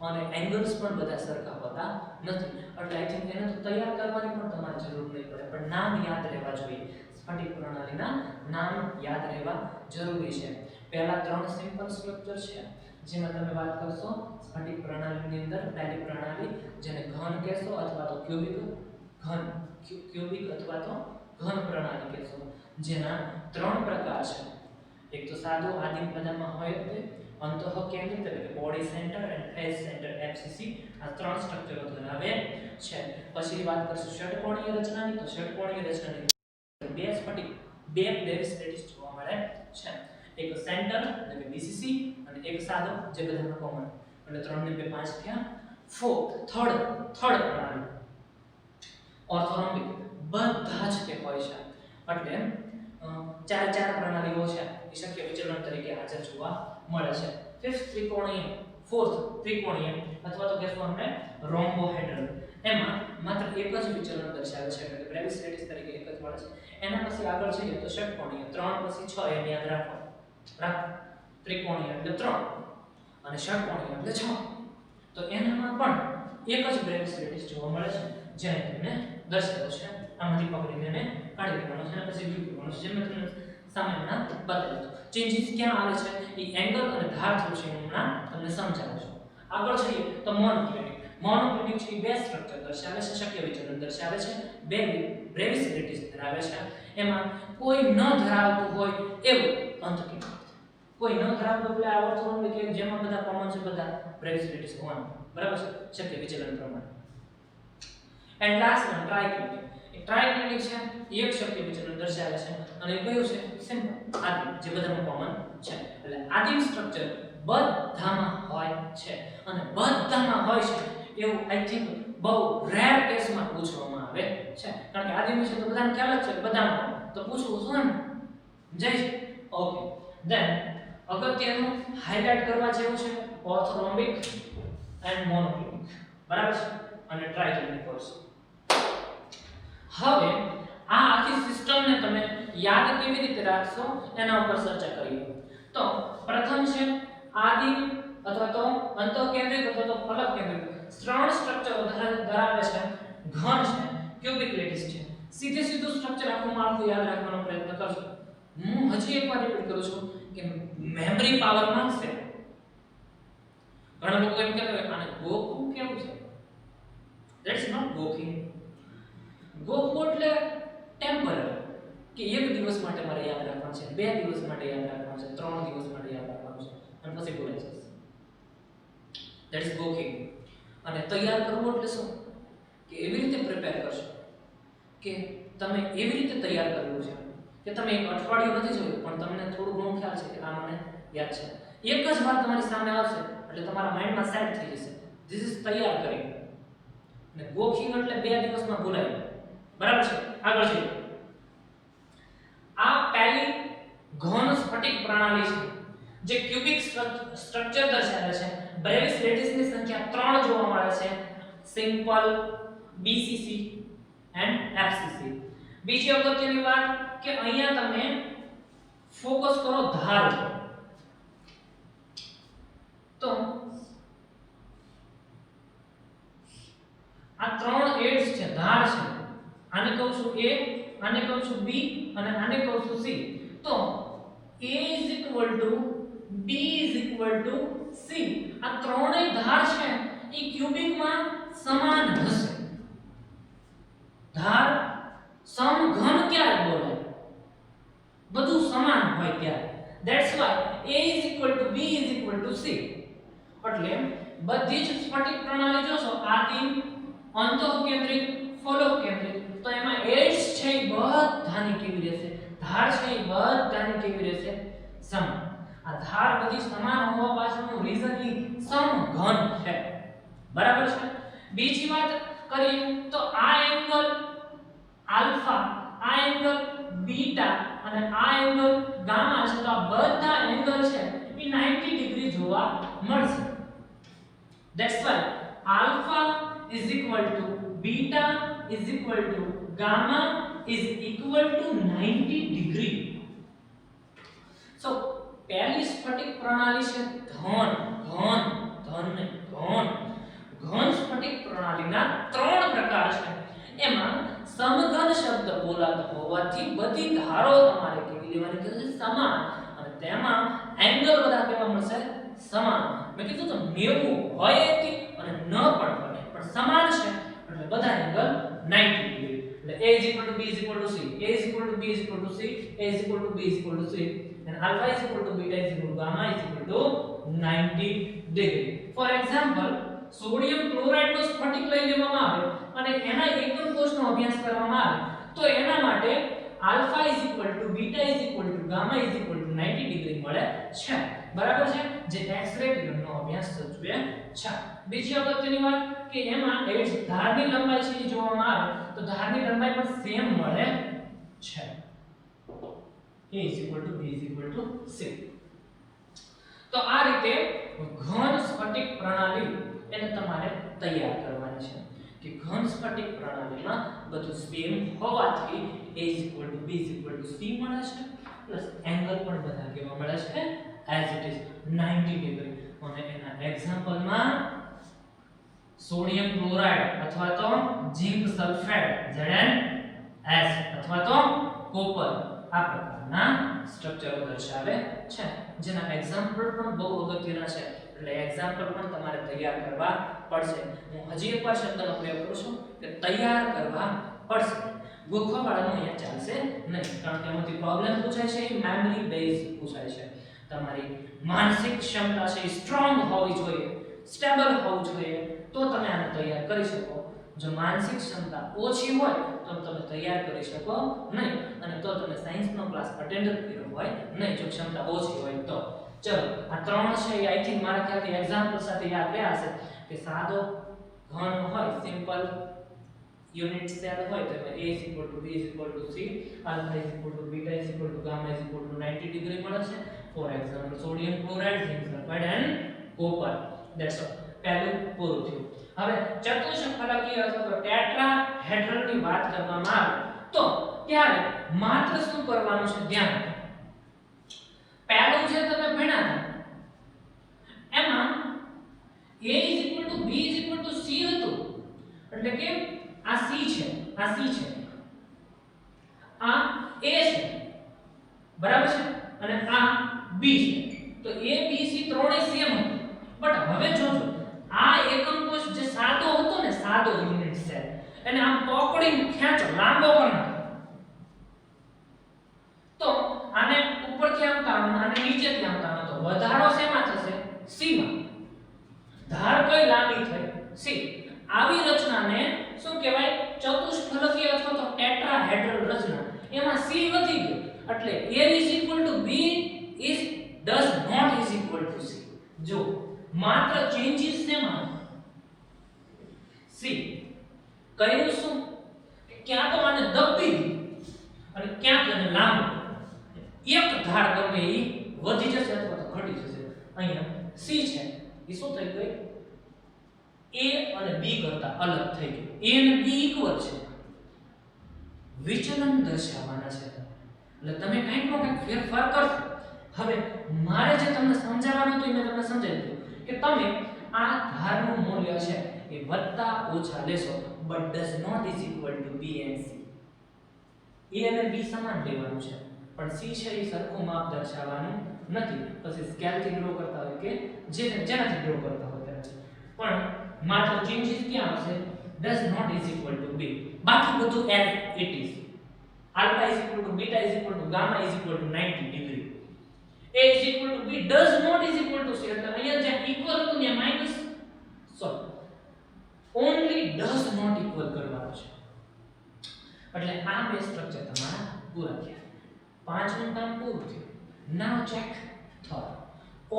અને એંગલ્સ પણ બધા સરખા હોતા નથી. એટલે આઈ થિંક એને તો તૈયાર કરવાની પણ તમારે જરૂર નહીં પડે, પણ નામ યાદ રહેવા જોઈએ. સ્ફટિક પ્રણાલીના નામ યાદ રહેવા જરૂરી છે. પહેલા 3 સિમ્પલ સ્ટ્રક્ચર છે, જેમાં તમે વાત કરશો સ્ફટિક પ્રણાલીની અંદર પહેલી પ્રણાલી જેને ઘન કહેશો અથવા તો ક્યુબિક અથવા તો ઘન પ્રણાલી કહેશો, જેના 3 પ્રકાર છે. એક તો સાદો આદિમ બધામાં હોય તે અંતઃ કેન્દ્રિત એટલે કે body centre and face centre FCC, આ 3 સ્ટ્રક્ચરો ધરાવે છે. પછી વાત કરશું ષટકોણીય રચનાની, તો ષટકોણીય રચનાની બે સ્ફટિક બે બ્રેવિસ લેટિસ જોવા મળે છે. એક સેન્ટર એટલે કે બીસીસી અને એક સાદો જે બધામાં કોમન, એટલે 3 ને 2 5 થયા. થર્ડ પ્રણાલી ઓર્થોરોમ્બિક, બધા જ તે હોય છે, એટલે ચાર પ્રણાલીઓ છે એ શક્ય વિચલન તરીકે હાજર જોવા મળે છે. ફોર્થ ત્રિકોણીય અથવા તો કહેશું આપણે રોમ્બોહેડ્રલ, એમાં માત્ર એક જ વિચલન દર્શાવે છે, એટલે બ્રેવિસ લેટિસ તરીકે એક જ મળે છે. એના પછી આગળ જઈએ તો ષટકોણીય, 3 પછી 6 એમ યાદ રાખો. ત્રિકોણીય એટલે 3 અને ષટકોણીય એટલે 6. તો એનામાં પણ એક જ બ્રેવિસ લેટિસ જોવા મળે છે, જેને તમને દર્શાવ્યો છે. આમાંથી પકડીને મેં કાઢી લેવાનો છે અને પછી વ્યૂ કરવાનો છે, જેમ મેં તમને સામેના બતાવ્યું હતું. ચેન્જીસ ક્યાં આવે છે એ એંગલ અને ધાર થ્રુ છે, હું હમણાં તમને સમજાવું છું. આગળ જઈએ તો મોનોક્લિનિક છે એ બે સ્ટ્રક્ચર દર્શાવે છે, શક્ય વિચલન દર્શાવે છે, બે બ્રેવિસ લેટિસ ધરાવે છે. એમાં કોઈ ન ધરાવતું હોય એવું અંતકેન્દ્રિત, કોઈ ન ધરાવતું એટલે આ ઓર્થોરોમ્બિક કે જેમાં બધા કોમન છે, બધા બ્રેવિસ લેટિસ હોવાનું, બરાબર છે, શક્ય વિચલન પ્રમાણે. And last one triclinic. Triclinic છે એ એક શક્ય વિચલન દર્શાવે છે અને એ કયું છે? સિમ્પલ આદિમ, જે બધામાં કોમન છે. એટલે આદિમ સ્ટ્રક્ચર બધામાં હોય છે અને બધામાં હોય છે એવું આઈ થિંક બહુ રેર કેસમાં પૂછવામાં આવે છે, કારણ કે આદિમ છે તો બધાને ખ્યાલ જ છે કે બધામાં, તો પૂછવું શું એમ જય. ઓકે, ધેન અગત્યનું હાઇલાઇટ કરવા જેવું છે ઓર્થોરોમ્બિક એન્ડ મોનોક્લિનિક, બરાબર છે, અને ટ્રાઇક્લિનિક કોર્સ. હવે આ આખી સિસ્ટમને તમે યાદ કેવી રીતે રાખશો એના ઉપર ચર્ચા કરીએ. તો પ્રથમ છે આદિમ અથવા તો અંતઃકેન્દ્રિત અથવા તો ફલક કેન્દ્રિત 3 સ્ટ્રક્ચરો ધરાવે છે. ઘન છે, ક્યુબિક લેટિસ છે. સીધું સ્ટ્રક્ચર આખું માળખું યાદ રાખવાનો પ્રયત્ન કરજો. હું હજી એકવાર રિપીટ કરું છું કે મેમરી પાવર માંગશે. ઘણા લોકો એમ કહેતા હોય આને ગોખવું કેવું છે? That's not ગોખિંગ. ગોખવું એટલે ટેમ્પરરી, કે એક દિવસ માટે મારે યાદ રાખવાનું છે, 2 દિવસ માટે યાદ રાખવાનું છે, 3 દિવસ માટે યાદ રાખવાનું છે અને પછી ભૂલાઈ જશે. ધેટ ઇઝ ગોખિંગ. અને તૈયાર કરવું એટલે શું? કે એવી રીતે પ્રિપેર કરશો કે તમે એવી રીતે તૈયાર કરવું છે કે તમે એક અઠવાડિયું નથી જોયું પણ તમને થોડું ઘણું ખ્યાલ છે કે આ મને યાદ છે. એક જ વાર તમારી સામે આવશે એટલે તમારા માઇન્ડમાં સેટ થઈ જશે. ધીસ ઇઝ તૈયાર કરી. અને ગોખિંગ એટલે 2 દિવસમાં ભૂલાય, બરાબર છે. આગળ જઈએ. આ પહેલી ઘન સ્ફટિક પ્રણાલી છે જે ક્યુબિક સ્ટ્રક્ચર દર્શાવે છે. બ્રેવિસ લેટિસની સંખ્યા 3 જોવા મળે છે, સિમ્પલ, બીસીસી એન્ડ એફસીસી. બીજી અગત્યની વાત કે અહીંયા તમે ફોકસ કરો ધાર ઉપર. તો આ 3 એડ્સ છે, ધાર છે. આને કહું છું A, આને કહું છું B અને આને કહું છું C. તો A B C. આ ત્રણેય ધાર છે એ ક્યુબિકમાં સમાન હશે. ધાર સમઘન ક્યારે બોલાય? બધું સમાન હોય ત્યારે. That's why a b c. એટલે બધી જ સ્ફટિક પ્રણાલી જોશો આ તીન અંતઃકેન્દ્રિત ફોલોકેન્દ્રિત, તો એમાં એડ્સ છે એ બધાની કેવી રહેશે? ધાર છે એ બધાની કેવી રહેશે? સમાન. આ ધાર બધી સમાન હોવા પાછળનું રીઝન ઈ સમઘન છે. બરાબર છે? બીજી વાત કરીએ તો આ એંગલ આલ્ફા, આ એંગલ બીટા અને આ એંગલ ગામા છે, તો આ બધા એંગલ છે એ 90 ડિગ્રી જોવા મળશે. That's why alpha is equal to beta is equal to gamma is equal to 90 degree. So પહેલી સ્ફટિક પ્રણાલી છે ઘન. ઘન સ્ફટિક પ્રણાલીના ત્રણ પ્રકાર છે. એમાં સમઘન શબ્દ બોલાતો હોવાથી બધી ધારો તમારે કેવી લેવાની છે? સમાન. અને તેમાં એંગલ બધા કેવા મળશે? સમાન. મેં કીધું તો 90 હોય એથી અને ન પણ હોય પણ સમાન છે એટલે બધા એંગલ 90 ડિગ્રી. એટલે a b c, a b c, a b c and alpha beta gamma 90 degree. For example, sodium chloride નો સ્ફટિક લઈ લેવામાં આવે અને એના એકમ કોષનો અભ્યાસ કરવામાં આવે તો એના માટે આલ્ફા બીટા ગામા 90 ડિગ્રી મળે છે. બરાબર છે? જે એક્સ-રે કિરણનો અભ્યાસ સૂચવે છે. બીજી અગત્યની વાત કે એમાં એડ્સ ધારની લંબાઈ છે એ જોવામાં આવે તો ધારની લંબાઈ પણ સેમ મળે છે. a b c. તો આ રીતે ઘન સ્ફટિક પ્રણાલી એને તમારે તૈયાર કરવાની છે કે ઘન સ્ફટિક પ્રણાલીમાં બધું સેમ હોવાથી a b c મળે છે પ્લસ એંગલ પણ બધા કેવા મળે છે? as it is 90 degree. અને એના એક્ઝામ્પલમાં સોડિયમ ક્લોરાઇડ અથવા તો ઝિંક સલ્ફેટ ZnS અથવા તો કોપર આ પ્રકારના સ્ટ્રક્ચરો દર્શાવે છે, જેના એક્ઝામ્પલ પણ બહુ અગત્યના છે. એટલે એક્ઝામ્પલ પણ તમારે તૈયાર કરવા પડશે. હું હજી એકવાર શબ્દનો પ્રયોગ કરું છું કે તૈયાર કરવા પડશે. ગોખવાવાળાનું અહીંયા ચાલશે નહીં, કારણ કે એમાંથી પ્રોબ્લેમ પૂછાય છે એ મેમરી બેઝ પૂછાય છે. તમારી માનસિક ક્ષમતા છે એ સ્ટ્રોંગ હોવી જોઈએ, સ્ટેબલ હોવું જોઈએ, તો તમે આને તૈયાર કરી શકો. જો માનસિક ક્ષમતા ઓછી હોય તો તમે તૈયાર કરી શકો નહીં, અને તો તમે સાયન્સનો ક્લાસ અટેન્ડ કર્યો હોય નહીં, જો ક્ષમતા ઓછી હોય તો. ચલો આ ત્રણ છે એ આઈ થિંક મારા ખ્યાલથી એક્ઝામ્પલ સાથે યાદ રહ્યા હશે કે સાદો ઘન હોય, સિમ્પલ યુનિટ સેલ હોય તો a b c, alpha beta gamma 90 degree મળે છે. For example sodium chloride, zinc sulphide and copper. That's all. પહેલું પૂરું થયું. હવે ચતુષ્ક ફલકીય અથવા તો ટેટ્રાહેડ્રલ ની વાત કરવામાં આવે તો ત્યારે માત્ર શું કરવાનું છે? ધ્યાન. પહેલું જે તમે ભણ્યા હતા એમાં a b c હતું, એટલે કે આ c છે, આ c છે, આ a છે, બરાબર છે, અને આ b છે. તો a b c ત્રણેય સેમ હતું. બટ હવે જોજો આ એકમ કોષ જે સાદો હતો ને, સાદો યુનિટ સેલ, એને આમ પકડીને ખેંચો, લાંબો કરી નાખો તો આને ઉપરથી આમ તાણો, આને નીચેથી આમ તાણો તો વધારો શેમાં થશે? c માં. ધાર કઈ લાંબી થઈ? c. આવી રચનાને શું કહેવાય? ચતુષ્ફલકીય અથવા તો ટેટ્રાહેડ્રલ રચના. એમાં c વધી ગયો એટલે a b is does not is equal to c. જો માત્ર ચેન્જીસ શેમાં? c. કયું શું? ક્યાં તો આને દબી દી અને ક્યાં તો એને લાંબો. એક ધાર ગમે એ વધી જશે અથવા તો ઘટી જશે. અહીંયા c છે એ શું થઈ ગઈ? a અને b કરતા અલગ થઈ ગયું. a અને b ઇક્વલ છે. વિચલન દર્શાવવાના છે એટલે તમે કંઈક નો કંઈક ફેરફાર કરશો. હવે મારે જે તમને સમજાવવાનું હતું એ મેં તમને સમજાવી દીધું કે તમે આ ધારનું મૂલ્ય છે એ વત્તા ઓછા લેશો, but does not is equal to b and c. a અને b સમાન લેવાનું છે પણ c છે એ સરખું માપ દર્શાવવાનું નથી. પછી સ્કેલથી ડ્રો કરતા હોય કે જેનાથી ડ્રો કરતા હોય ત્યારે પણ માત્ર ચેન્જીસ ક્યાં આવશે? does not is equal to b. બાકી બધું as it is. alpha is equal to beta is equal to gamma is equal to 90 degree. A is equal to B does not is equal to C. એટલે અહીંયા જે equal હતું ને minus sorry only does not equal કરવાનું છે. એટલે આ બે સ્ટ્રક્ચર તમારા પૂરા થયા. પાંચમું કામ પૂરું થયું. નાઉ ચેક થર્ડ.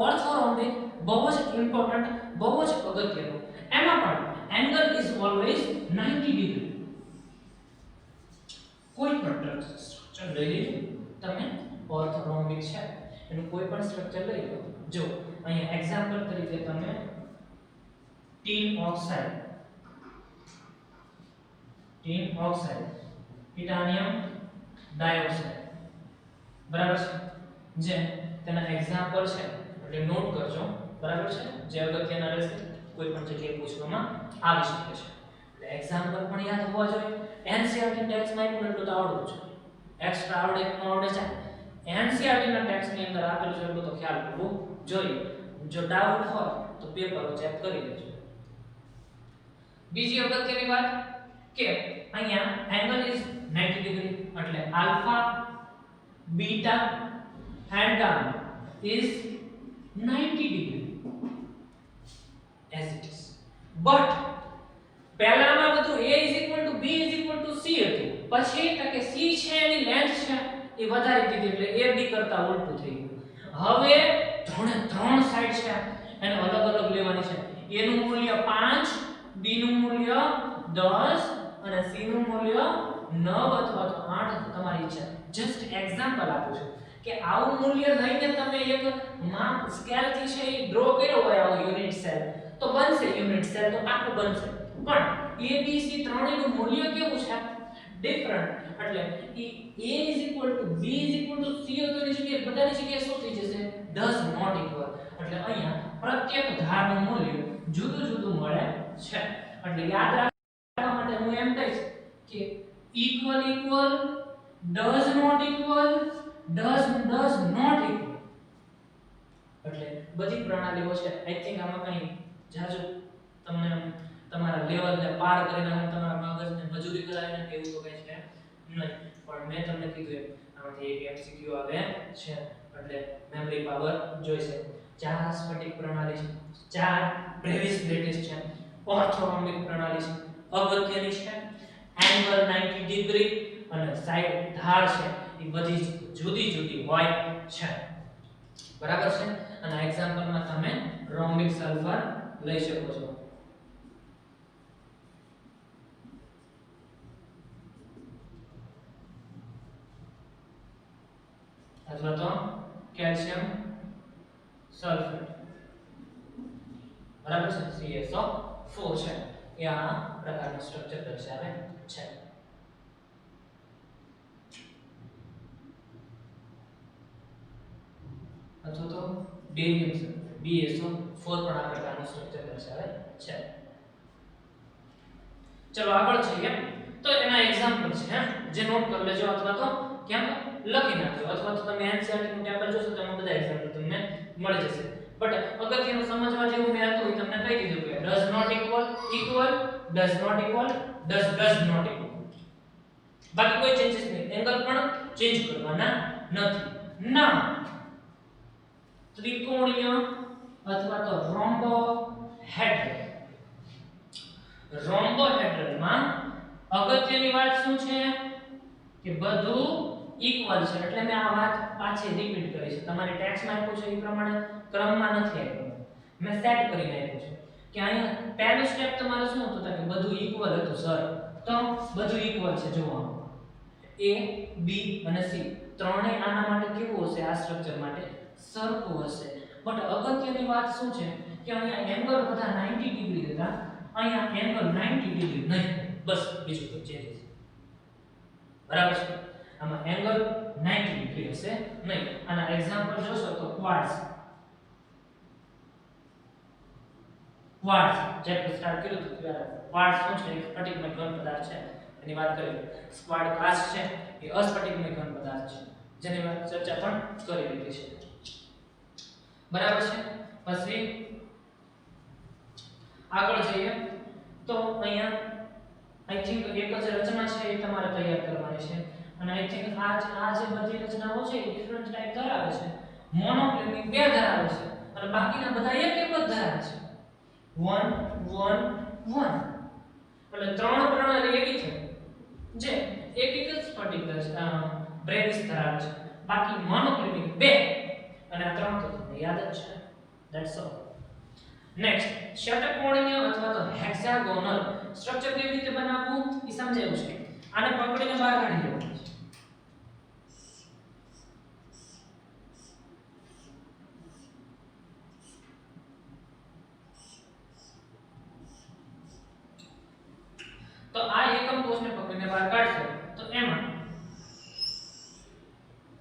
ઓર્થોરોમ્બિક બહુ જ ઇમ્પોર્ટન્ટ, બહુ જ અગત્યનું. એમાં પણ એંગલ ઇઝ ઓલવેઝ 90 ડિગ્રી. કોઈ પણ સ્ટ્રક્ચર લઈ લીધું તમે ઓર્થોરોમ્બિક છે એનું કોઈ પણ સ્ટ્રક્ચર લઈ લો. જો અહીંયા એક્ઝામ્પલ તરીકે તમે ટીન ઓક્સાઇડ ટિટાનિયમ ડાયોક્સાઇડ બરાબર છે, જે તેના એક્ઝામ્પલ છે એટલે નોટ કરજો બરાબર છે, જે અગત્યના રહેશે કોઈ પણ જગ્યાએ પૂછવામાં આવી શકે છે. એટલે એક્ઝામ્પલ પણ યાદ હોવા જોઈએ. એનસીઈઆરટી ટેક્સ્ટમાં એટલું એટલું તો આવડવું જોઈએ. એક્સ્ટ્રા આવડે કે ન આવડે ચાલે. એનસીઈઆરટી ના ટેક્સ્ટની અંદર આપેલું છે એટલું તો ખ્યાલ કરવો જોઈએ. જો ડાઉટ હોય તો પેપરો ચેક કરી લેજો. બીજી અગત્યની વાત કે અહીંયા એંગલ ઇઝ 90 ડિગ્રી એટલે alpha beta and gamma is 90 degree as it is. But પહેલામાં બધું a b c હતું. પછી કે c છે એની લેન્થ છે એ વધારી દીધી એટલે a b કરતા ઉલટું થઈ ગયું. હવે ત્રણ સાઈડ છે એને અલગ અલગ લેવાની છે. a નું મૂલ્ય 5, b નું મૂલ્ય 10 અને c નું મૂલ્ય 9 અથવા તો 8 તમારી ઈચ્છા. જસ્ટ એક્ઝામ્પલ આપું છું કે આવું મૂલ્ય લઈને તમે એક માપ સ્કેલ થી છે એ ડ્રો કર્યો હોય આવો યુનિટ સેલ તો બનશે યુનિટ સેલ તો આખું બનશે. પણ a b c ત્રણેયનું મૂલ્ય કેવું છે? ડિફરન્ટ. એટલે એ a b c તો એની જગ્યાએ બધાની જગ્યાએ શું થઈ જશે? does not equal. એટલે અહીંયા પ્રત્યેક ધારનું મૂલ્ય જુદું જુદું મળે છે. એટલે યાદ રાખવા માટે હું એમ કહીશ કે equal does not equal does not equal. એટલે બધી પ્રણાલીઓ છે. આઈ થિંક આમાં કઈ જાજુ તમને તમારા લેવલને પાર કરી નાખે, તમારા મગજને મજૂરી કરાવી નાખે એવું તો કઈ છે નહીં. પણ મેં તમને કીધું એમ આમાંથી એક એમસીક્યુ આવે છે એટલે મેમરી પાવર જોઈશે. 4 સ્ફટિક પ્રણાલી છે, 4 બ્રેવિસ લેટિસ છે, ઓર્થોરોમ્બિક પ્રણાલી છે, અગત્યની છે, એંગલ 90 ડિગ્રી અને સાઈડ ધાર છે એ બધી જુદી જુદી હોય છે. બરાબર છે. અને એક્ઝામ્પલમાં તમે રોમ્બિક સલ્ફર લઈ શકો છો. અથવા તો કેલ્શિયમ સલ્ફેટ બરાબર છે, CSO4 છે. એ આ પ્રકારનું સ્ટ્રક્ચર દર્શાવે છે. અથવા તો બેરિયમ સલ્ફેટ BSO4 પણ આ પ્રકારનું સ્ટ્રક્ચર દર્શાવે છે. ચલો આગળ જઈએ તો એના એક્ઝામ્પલ છે જે નોટ કરી લેજો અથવા તો ક્યાં લખી નાખજો અથવા તો તમે એનસીઈઆરટી નું ટેબલ જોશો તો એમાં બધા એક્ઝામ્પલ તમને મળી જશે. બટ અગત્યનું સમજવા જેવું મેં હતું એ તમને કહી દીધું કે does not equal does not equal does not equal. બાકી કોઈ ચેન્જીસ નહીં. એંગલ પણ ચેન્જ કરવાના નથી. ના ત્રિકોણીય અથવા તો રોમ્બોહેડ્રલમાં અગત્યની વાત શું છે કે બધું ઇક્વલ છે. એટલે મેં આ વાત પાછી રિપીટ કરી છે. તમારી ટેક્સ્ટમાં આપ્યું છે એ પ્રમાણે ક્રમમાં નથી આપ્યું, મેં સેટ કરીને આપ્યું છે કે અહીંયા પહેલું સ્ટેપ તમારે શું હતું કે બધું ઇક્વલ હતું સર. તો બધું ઇક્વલ છે. જુઓ a b અને c ત્રણેય આના માટે કેવું હશે? આ સ્ટ્રક્ચર માટે સરખું હશે. બટ અગત્યની વાત શું છે કે અહીંયા એંગલ બધા 90 ડિગ્રી હતા, અહીંયા એંગલ 90 ડિગ્રી નહીં. બસ બીજું કોઈ ચેન્જીસ બરાબર છે. આમાં એંગલ 90 ડિગ્રી હશે નહીં. આના એક્ઝામ્પલ જોશો તો ક્વાર્ટઝ ચેપ્ટર સ્ટાર્ટ કર્યું હતું ત્યારે ક્વાર્ટઝ શું છે? એક સ્ફટિકમય ઘન પદાર્થ છે એની વાત કરી. સ્ક્વાડ ક્લાસ છે એ અસ્ફટિકમય ઘન પદાર્થ છે જેની વાત ચર્ચા પણ કરી લીધી છે. બરાબર છે. પછી આગળ જઈએ તો અહીંયા આઈ થિંક એક જ રચના છે એ તમારે તૈયાર કરવાની છે. અને આઈ થિંક આ જે બધી રચનાઓ છે એ ડિફરન્ટ ટાઈપ ધરાવે છે. મોનોક્લિનિક બે ધરાવે છે અને બાકીના બધા એક જ ધરાવે છે. 1 1 1 એટલે ત્રણ પ્રણાલી એવી છે જે એક જ સ્ફટિક બ્રેવિસ ધરાવે છે. બાકી મોનોક્લિનિક બે અને આ ત્રણ તો તમને યાદ જ છે. That's all. નેક્સ્ટ, ષટકોણીય અથવા તો હેક્સાગોનલ સ્ટ્રક્ચર કેવી રીતે બનાવવું એ સમજાયું છે. આને પકડીને બહાર કાઢી લેવાનું છે. તો આ એકમ કોષને પકડીને બહાર કાઢશો તો એમાં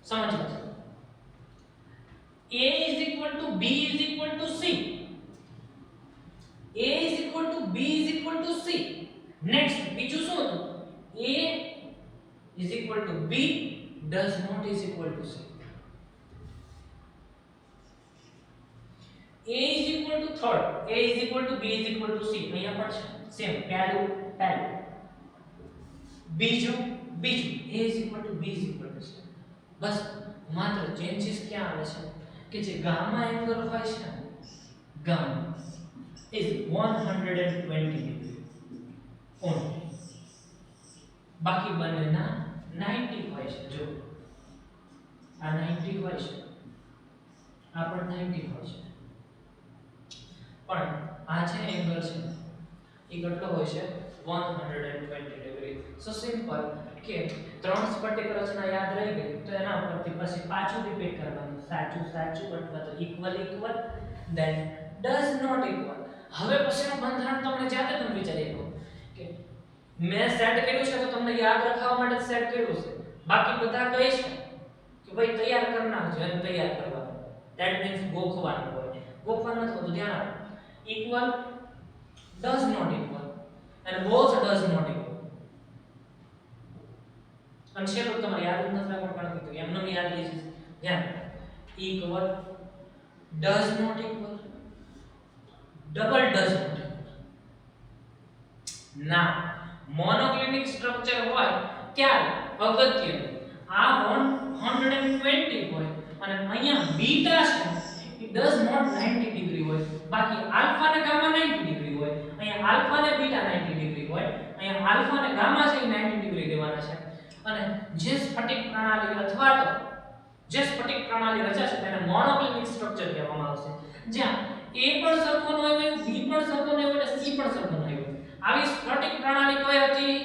સમજવું A is equal to B is equal to C. A is equal to B is equal to C. Next, બીજું શું હતું? A is equal to B does not is equal to C. A is equal to third. A is equal to B is equal to C. અહીંયા પણ છે same પહેલું બીજું A is equal to B is equal to C. બસ માત્ર changes ક્યાં આવે છે કે જે ગામા એંગલ હોય છે ગામા is 120 degree only. બાકી બંનેના 90 હોય છે. જો આ 90 હોય છે આ પણ 90 હોય છે પણ આ જે એંગલ છે એ કેટલો હોય છે 120 ડિગ્રી. સો સિમ્પલ કે ત્રણ સ્ફટિક રચના યાદ રહી ગઈ તો એના ઉપરથી પછી પાછું રિપીટ કરવાનું સાચું અથવા તો equal then does not equal. હવે પછીનું બંધારણ તમને જાતે તમે વિચારી શકો કે મેં સેટ કર્યું છે તો તમને યાદ રાખવા માટે સેટ કર્યું છે. બાકી બધા કહે છે કે ભાઈ તૈયાર કરી નાખજો અને તૈયાર કરવાનું. ધેટ મીન્સ ગોખવાનું હોય. ગોખવાનું નથી હોતું. ધ્યાન આપો. ઇક્વલ ડઝ નોટ ઇક્વલ અને બોથ ડઝ નોટ ઇક્વલ. અને શેલો તમારે યાદ નથી રાખવાનું કારણ કે એમને યાદ લીધી ધ્યાન equal does not equal double does not equal. ના મોનોક્લિનિક સ્ટ્રક્ચર હોય ત્યારે અગત્યનું આ 120 હોય અને અહીંયા બીટા છે એ ડઝ નોટ 90 ડિગ્રી હોય. બાકી આલ્ફા ને ગામા 90 ડિગ્રી હોય. અહીંયા આલ્ફા ને બીટા 90 ડિગ્રી હોય. અહીંયા આલ્ફા ને ગામા છે એ 90 ડિગ્રી દેવાના છે. અને જે સ્ફટિક પ્રણાલી અથવા તો જે સ્ફટિક પ્રણાલી રચાશે તેને મોનોક્લિનિક સ્ટ્રક્ચર કહેવામાં આવશે. જ્યાં A પણ સરખો ન હોય, B પણ સરખો ન હોય અને C પણ સરખો ન હોય. આવી સ્ફટિક પ્રણાલી કઈ હતી?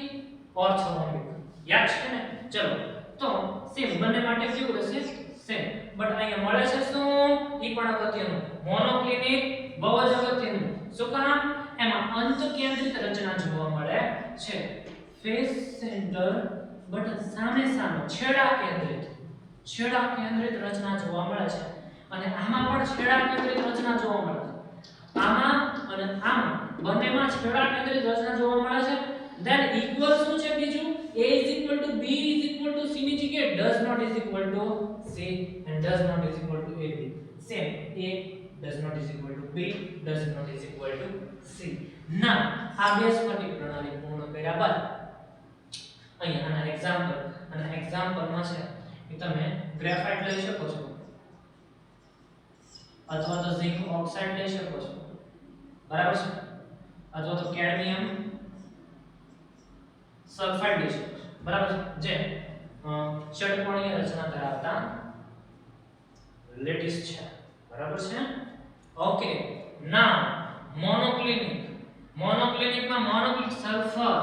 ઓર્થોરોમ્બિક. યાદ છે ને? ચલો તો સેમ બંને માટે કેવું રહેશે? સેમ. બટ અહીંયા મળે છે શું? ઈ પણ અગત્યનું મોનોક્લિનિક બહુ જ અગત્યનું. શું કામ? એમાં અંત કેન્દ્રિત રચના જોવા મળે છે. ફેસ સેન્ટર બટ સામે છેડા કેન્દ્રિત રચના જોવા મળે છે. અને આમાં પણ છેડા કેન્દ્રિત રચના જોવા મળે છે. આમાં અને આમાં બંનેમાં છેડા કેન્દ્રિત રચના જોવા મળે છે. ધેન ઇક્વલ શું છે બીજું? A is equal to B is equal to C ની જગ્યાએ does not is equal to C and does not is equal to AB. Same. A does not is equal to B does not is equal to C. ના આ બે સ્ફટિક પ્રણાલી પૂર્ણ કર્યા બાદ અહીંયા આના એક્ઝામ્પલમાં છે કે તમે ગ્રેફાઇટ લઈ શકો છો અથવા તો ઝિંક ઓક્સાઇડ લઈ શકો છો. બરાબર છે? અથવા તો કેડમિયમ સલ્ફાઇડ લઈ શકો છો. બરાબર છે? જે ષટકોણીય રચના ધરાવતા લેટિસ છે. બરાબર છે? ઓકે. નાઉ મોનોક્લિનિકમાં મોનોક્લિક સલ્ફર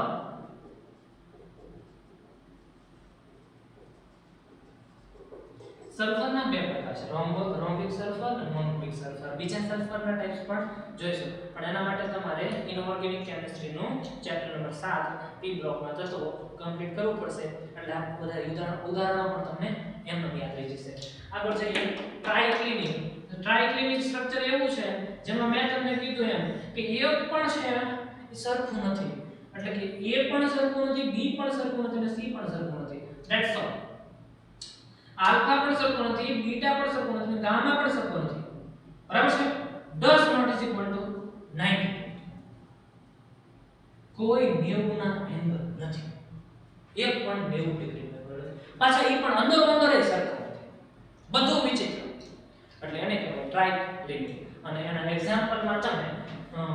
સલ્ફરના બે પ્રકાર છે, રોમ્બિક સલ્ફર અને મોનોક્લિક સલ્ફર. બીજા સલ્ફરના ટાઇપ્સ પણ જોઈશું પણ એના માટે તમારે ઇનઓર્ગેનિક કેમિસ્ટ્રીનું ચેપ્ટર નંબર 7 પી બ્લોકમાં તત્વો કમ્પ્લીટ કરવું પડશે. એટલે આ બધા ઉદાહરણો પણ તમને એમને યાદ રહી જશે. આગળ જઈએ ટ્રાઇક્લિનિક સ્ટ્રક્ચર એવું છે જેમાં મેં તમને કીધું એમ કે એક પણ છે એ સરખું નથી. એટલે કે A પણ સરખું નથી, B પણ સરખું નથી અને C પણ સરખું નથી. That's all. આલ્ફા પણ સરખો નથી, બીટા પણ સરખો નથી, ગામા પણ સરખો નથી. બરાબર છે? does not is equal to 90. કોઈ 90 ના એંગલ નથી. એક પણ 90 ડિગ્રી બરાબર. પાછા એ પણ અંદર અંદર એ સરખા નથી, બધું વિચિત્ર, એટલે એને કહેવાય ટ્રાઇક્લિનિક. અને એના એક્ઝામ્પલમાં તમે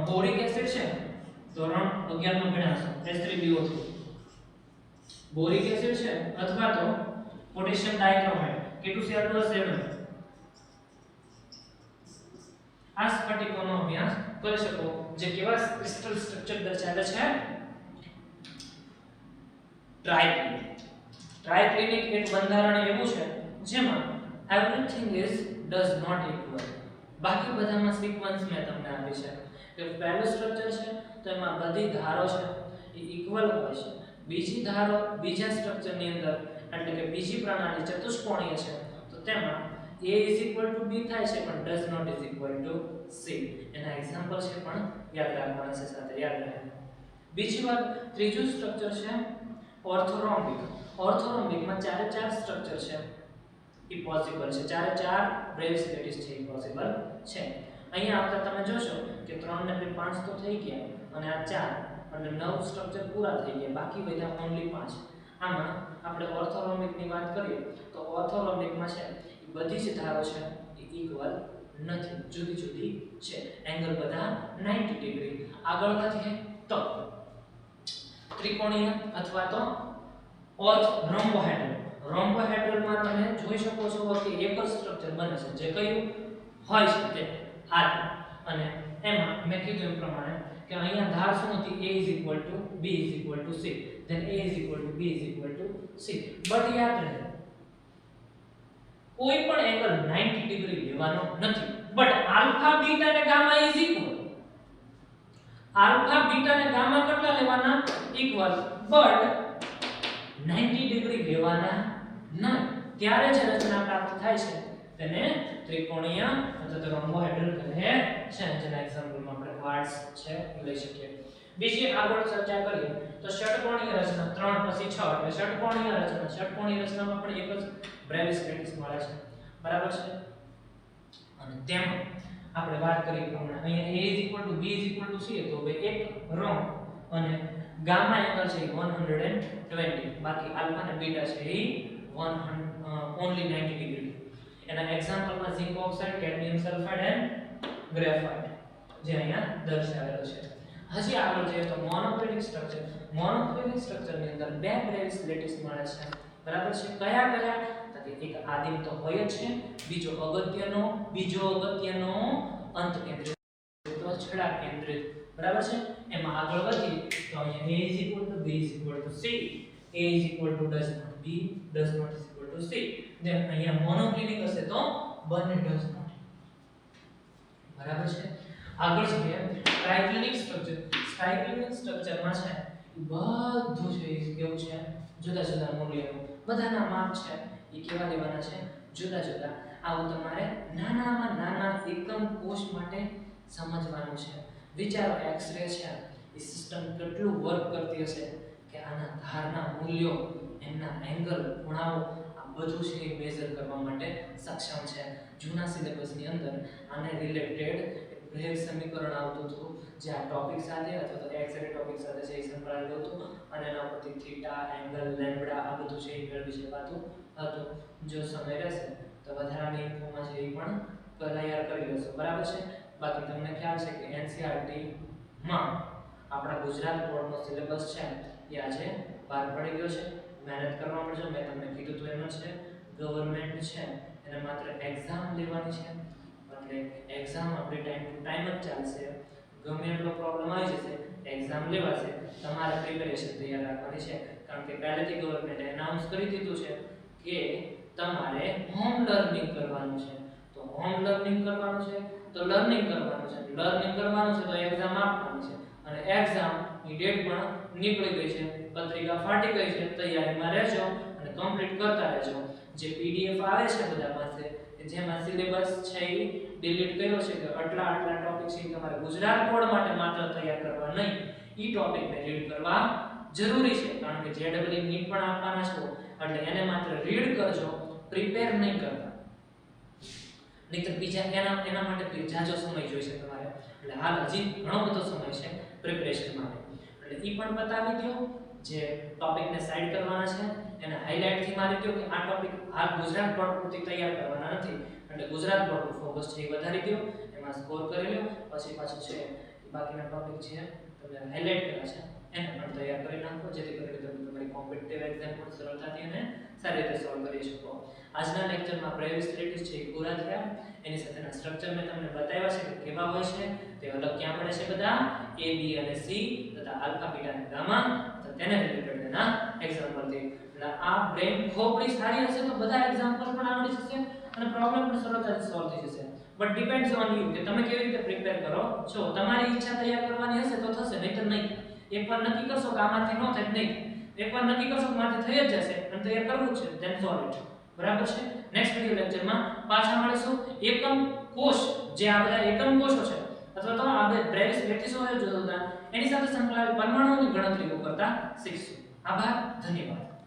બોરિક એસિડ છે, ધોરણ 11 માં ભણ્યા છો, H3BO3, બોરિક એસિડ છે, અથવા તો પોટેશિયમ ડાઇક્રોમેટ, K2Cr+7, આ સ્ફટિકોનો અભ્યાસ કરી શકો, જે કેવા ક્રિસ્ટલ સ્ટ્રક્ચર દર્શાવે છે, ટ્રાઇક્લિનિક. ટ્રાઇક્લિનિક એક બંધારણ એવું છે જેમાં everything is does not equal. બાકી બધામાં સિક્વન્સ મેં તમને આપી છે કે પહેલું સ્ટ્રક્ચર છે તો એમાં બધી ધારો છે એ ઇક્વલ હોય છે, બીજી ધારો બીજા સ્ટ્રક્ચરની અંદર એટલે કે બીજી પ્રણાલી ચતુષ્કોણીય છે તો તેમાં A = B થાય છે પણ does not = C. એના એક્ઝામ્પલ છે પણ યાદ રાખવાના છે, સાથે યાદ રાખો. બીજી વાત, ત્રીજું સ્ટ્રક્ચર છે ઓર્થોરોમ્બિક. ઓર્થોરોમ્બિકમાં ચારે ચાર સ્ટ્રક્ચર છે એ પોસિબલ છે, ચારે ચાર બ્રેવિસ લેટિસ છે એ પોસિબલ છે. અહીંયા આવતા તમે જોશો કે 3 ને 2 5 તો થઈ ગયા અને આ 4 એટલે 9 સ્ટ્રક્ચર પૂરા થઈ ગયા, બાકી વધ્યા ઓન્લી 5. આમાં આપણે ઓર્થોરોમ્બિકની વાત કરીએ તો ઓર્થોરોમ્બિકમાં છે બધી જ ધારો છે એ ઇક્વલ નથી, જુદી જુદી છે, એંગલ બધા 90 ડિગ્રી. આગળ વધીએ તો ત્રિકોણીય અથવા તો રોમ્બોહેડ્રલ. રોમ્બોહેડ્રલમાં તમે જોઈ શકો છો કે એક જ સ્ટ્રક્ચર બને છે, જે કયું હોય છે તે આ. અને એમાં મેં કીધું એ પ્રમાણે કે અહીંયા ધાર શું હતી, A = B = C, then A = B = C. But યાદ રહે કોઈ પણ એંગલ 90 ડિગ્રી લેવાનો નથી, બટ આલ્ફા બીટા અને gamma is equal. Alpha beta અને ગામા કેટલા લેવાના, ઇક્વલ, બટ 90 ડિગ્રી લેવાના નહીં. ત્યારે જે રચના પ્રાપ્ત થાય છે તેને ત્રિકોણીય અથવા તો રોમ્બોહેડ્રલ કહે છે, જેના એક્ઝામ્પલમાં આપણે ક્વાર્ટઝ છે એ લઈ શકીએ. બીજી આગળ ચર્ચા કરીએ તો ષટકોણીય રચના, 3 પછી 6 એટલે ષટકોણીય રચના. ષટકોણીય રચનામાં પણ એક જ બ્રેવિસ લેટિસ મળે છે, બરાબર છે. અને તેમાં આપણે વાત કરીએ પ્રમાણે અહીંયા A = B = C તો હવે એક રોમ્બ અને ગામા એંગલ છે 120, બાકી આલ્ફા અને બીટા છે એ ઓન્લી 90 ડિગ્રી. એના એક્ઝામ્પલમાં zinc oxide, cadmium sulphide and graphite જે અહીંયા દર્શાવેલો છે. હજી આગળ જઈએ તો મોનોક્લિનિક સ્ટ્રક્ચર. મોનોક્લિનિક સ્ટ્રક્ચરની અંદર બે બ્રેવિસ લેટિસ મળે છે, બરાબર છે. કયા કયા? તો કે એક આદિમ તો હોય જ છે, બીજો અગત્યનો અંત કેન્દ્રિત તો છેડા કેન્દ્રિત, બરાબર છે. એમાં આગળ વધીએ તો અહીંયા A = B = C, A does not B does not = C. જેમ અહીંયા મોનોક્લિનિક હશે તો બંને does not, બરાબર છે. આગળ જોઈએ ટ્રાઇક્લિનિક સ્ટ્રક્ચર. ટ્રાઇક્લિનિક સ્ટ્રક્ચરમાં છે બધું છે એ કેવું છે, જુદા જુદા મૂલ્યનું, બધાના માપ છે એ કેવા લેવાના છે, જુદા જુદા. આવું તમારે નાનામાં નાના એકમ કોષ માટે સમજવાનું છે. વિચારો એક્સ-રે છે એ સિસ્ટમ કેટલું વર્ક કરતી હશે કે આના ધારના મૂલ્યો, એમના એંગલ, ખૂણાઓ આ બધું છે એ મેઝર કરવા માટે સક્ષમ છે. જૂના સિલેબસની અંદર આને રિલેટેડ બ્રેગ સમીકરણ આવતું હતું, જે આ ટોપિક સાથે અથવા તો એક્સ-રે ટોપિક સાથે છે એ સંકળાયેલું હતું અને એના પરથી થીટા, એંગલ, લેમ્બડા આ બધું છે એ મેળવી શકાતું હતું. જો સમય રહેશે તો વધારાની ઇન્ફોમાં છે એ પણ તૈયાર કરી લેશો, બરાબર છે. બાકી તમને ખ્યાલ છે કે એનસીઈઆરટી માં આપણા ગુજરાત બોર્ડનો સિલેબસ છે એ આજે બહાર પડી ગયો છે. મહેનત કરવા મળજો, મેં તમને કીધું તો એમ જ છે. ગવર્નમેન્ટ છે એને માત્ર એક્ઝામ લેવાની છે, એટલે એક્ઝામ આપણી ટાઈમ ટુ ટાઈમ જ ચાલશે. ગમે એટલો પ્રોબ્લેમ આવી જશે, એક્ઝામ લેવાશે, તમારે પ્રિપેરેશન તૈયાર રાખવાની છે. કારણ કે પહેલેથી ગવર્નમેન્ટે એનાઉન્સ કરી દીધું છે કે તમારે હોમ લર્નિંગ કરવાનું છે. તો હોમ લર્નિંગ કરવાનું છે તો લર્નિંગ કરવાનું છે, લર્નિંગ કરવાનું છે તો એક્ઝામ આપવાની છે. અને એક્ઝામ ની ડેટ પણ નીકળી ગઈ છે, પત્રિકા ફાટી ગઈ છે. તૈયારીમાં રહેજો અને કમ્પ્લીટ કરતા રહેજો. જે પીડીએફ આવે છે બધા પાસે જેમાં સિલેબસ છે એ ડિલીટ કર્યો છે કે આટલા ટોપિક છે તમારે ગુજરાત બોર્ડ માટે માત્ર તૈયાર કરવા નહીં, ઈ ટોપિકને રીડ કરવા જરૂરી છે. કારણ કે જેડબલઈ નીટ પણ આપવાના છો એટલે એને માત્ર રીડ કરજો, પ્રિપેર નહીં કરતા, નહીતર બીજા એના માટે જાજો સમય જોઈશે તમારે. એટલે હાલ હજી ઘણો બધો સમય છે પ્રિપરેશન માટે, એટલે ઈ પણ બતાવી દો. જે ટોપિકને સાઈડ કરવાના છે એને હાઇલાઇટથી મારી દો કે આ ટોપિક હાલ ગુજરાત બોર્ડ પૂરતી તૈયાર કરવાના નથી એટલે ગુજરાત બોર્ડનું ફોકસ છે એ વધારી દો, એમાં સ્કોર કરી લો. પછી પાછું છે બાકીના ટોપિક છે તમે હાઇલાઇટ કર્યા છે એને પણ તૈયાર કરી નાખો, જેથી કરીને તમે તમારી કોમ્પિટિટિવ એક્ઝામ પણ સરળતાથી અને સારી રીતે સોલ્વ કરી શકો. આજના લેક્ચરમાં પ્રેવિયસ થિયરીઝ છે એ પૂરા થયા. એની સાથેના સ્ટ્રક્ચર મેં તમને બતાવ્યા છે કે કેવા હોય છે, તે અલગ ક્યાં પડે છે બધા A, B અને C તથા આલ્ફા, બીટા અને ગામા, તો તેને રિલેટેડ એના એક્ઝામ્પલથી. એટલે આ બ્રેન ખોપડી સારી હશે તો બધા એક્ઝામ્પલ પણ આવડી જશે અને પ્રોબ્લેમ પણ સરળતાથી સોલ્વ થઈ જશે. બટ ડિપેન્ડ્સ ઓન યુ કે તમે કેવી રીતે પ્રિપેર કરો છો. તમારી ઈચ્છા તૈયાર કરવાની હશે તો થશે, નહીતર નહીં. એકવાર નક્કી કરશો કે આમાંથી ન થાય નહીં, એકવાર નક્કી કરશો કે મારાથી થઈ જ જશે અને તૈયાર કરવું છે, ધેન સોલ્વ ઇટ. બરાબર છે. નેક્સ્ટ વિડિયો લેક્ચરમાં પાછા મળીશું. એકમ કોષ, જે આ બધા એકમ કોષો છે અથવા તો આ બે પ્રેવિયસ પ્રેક્ટિસો જોતા એની સાથે સંકળાયેલ પરમાણુઓની ગણતરીઓ કરતા શીખશું. આભાર, ધન્યવાદ.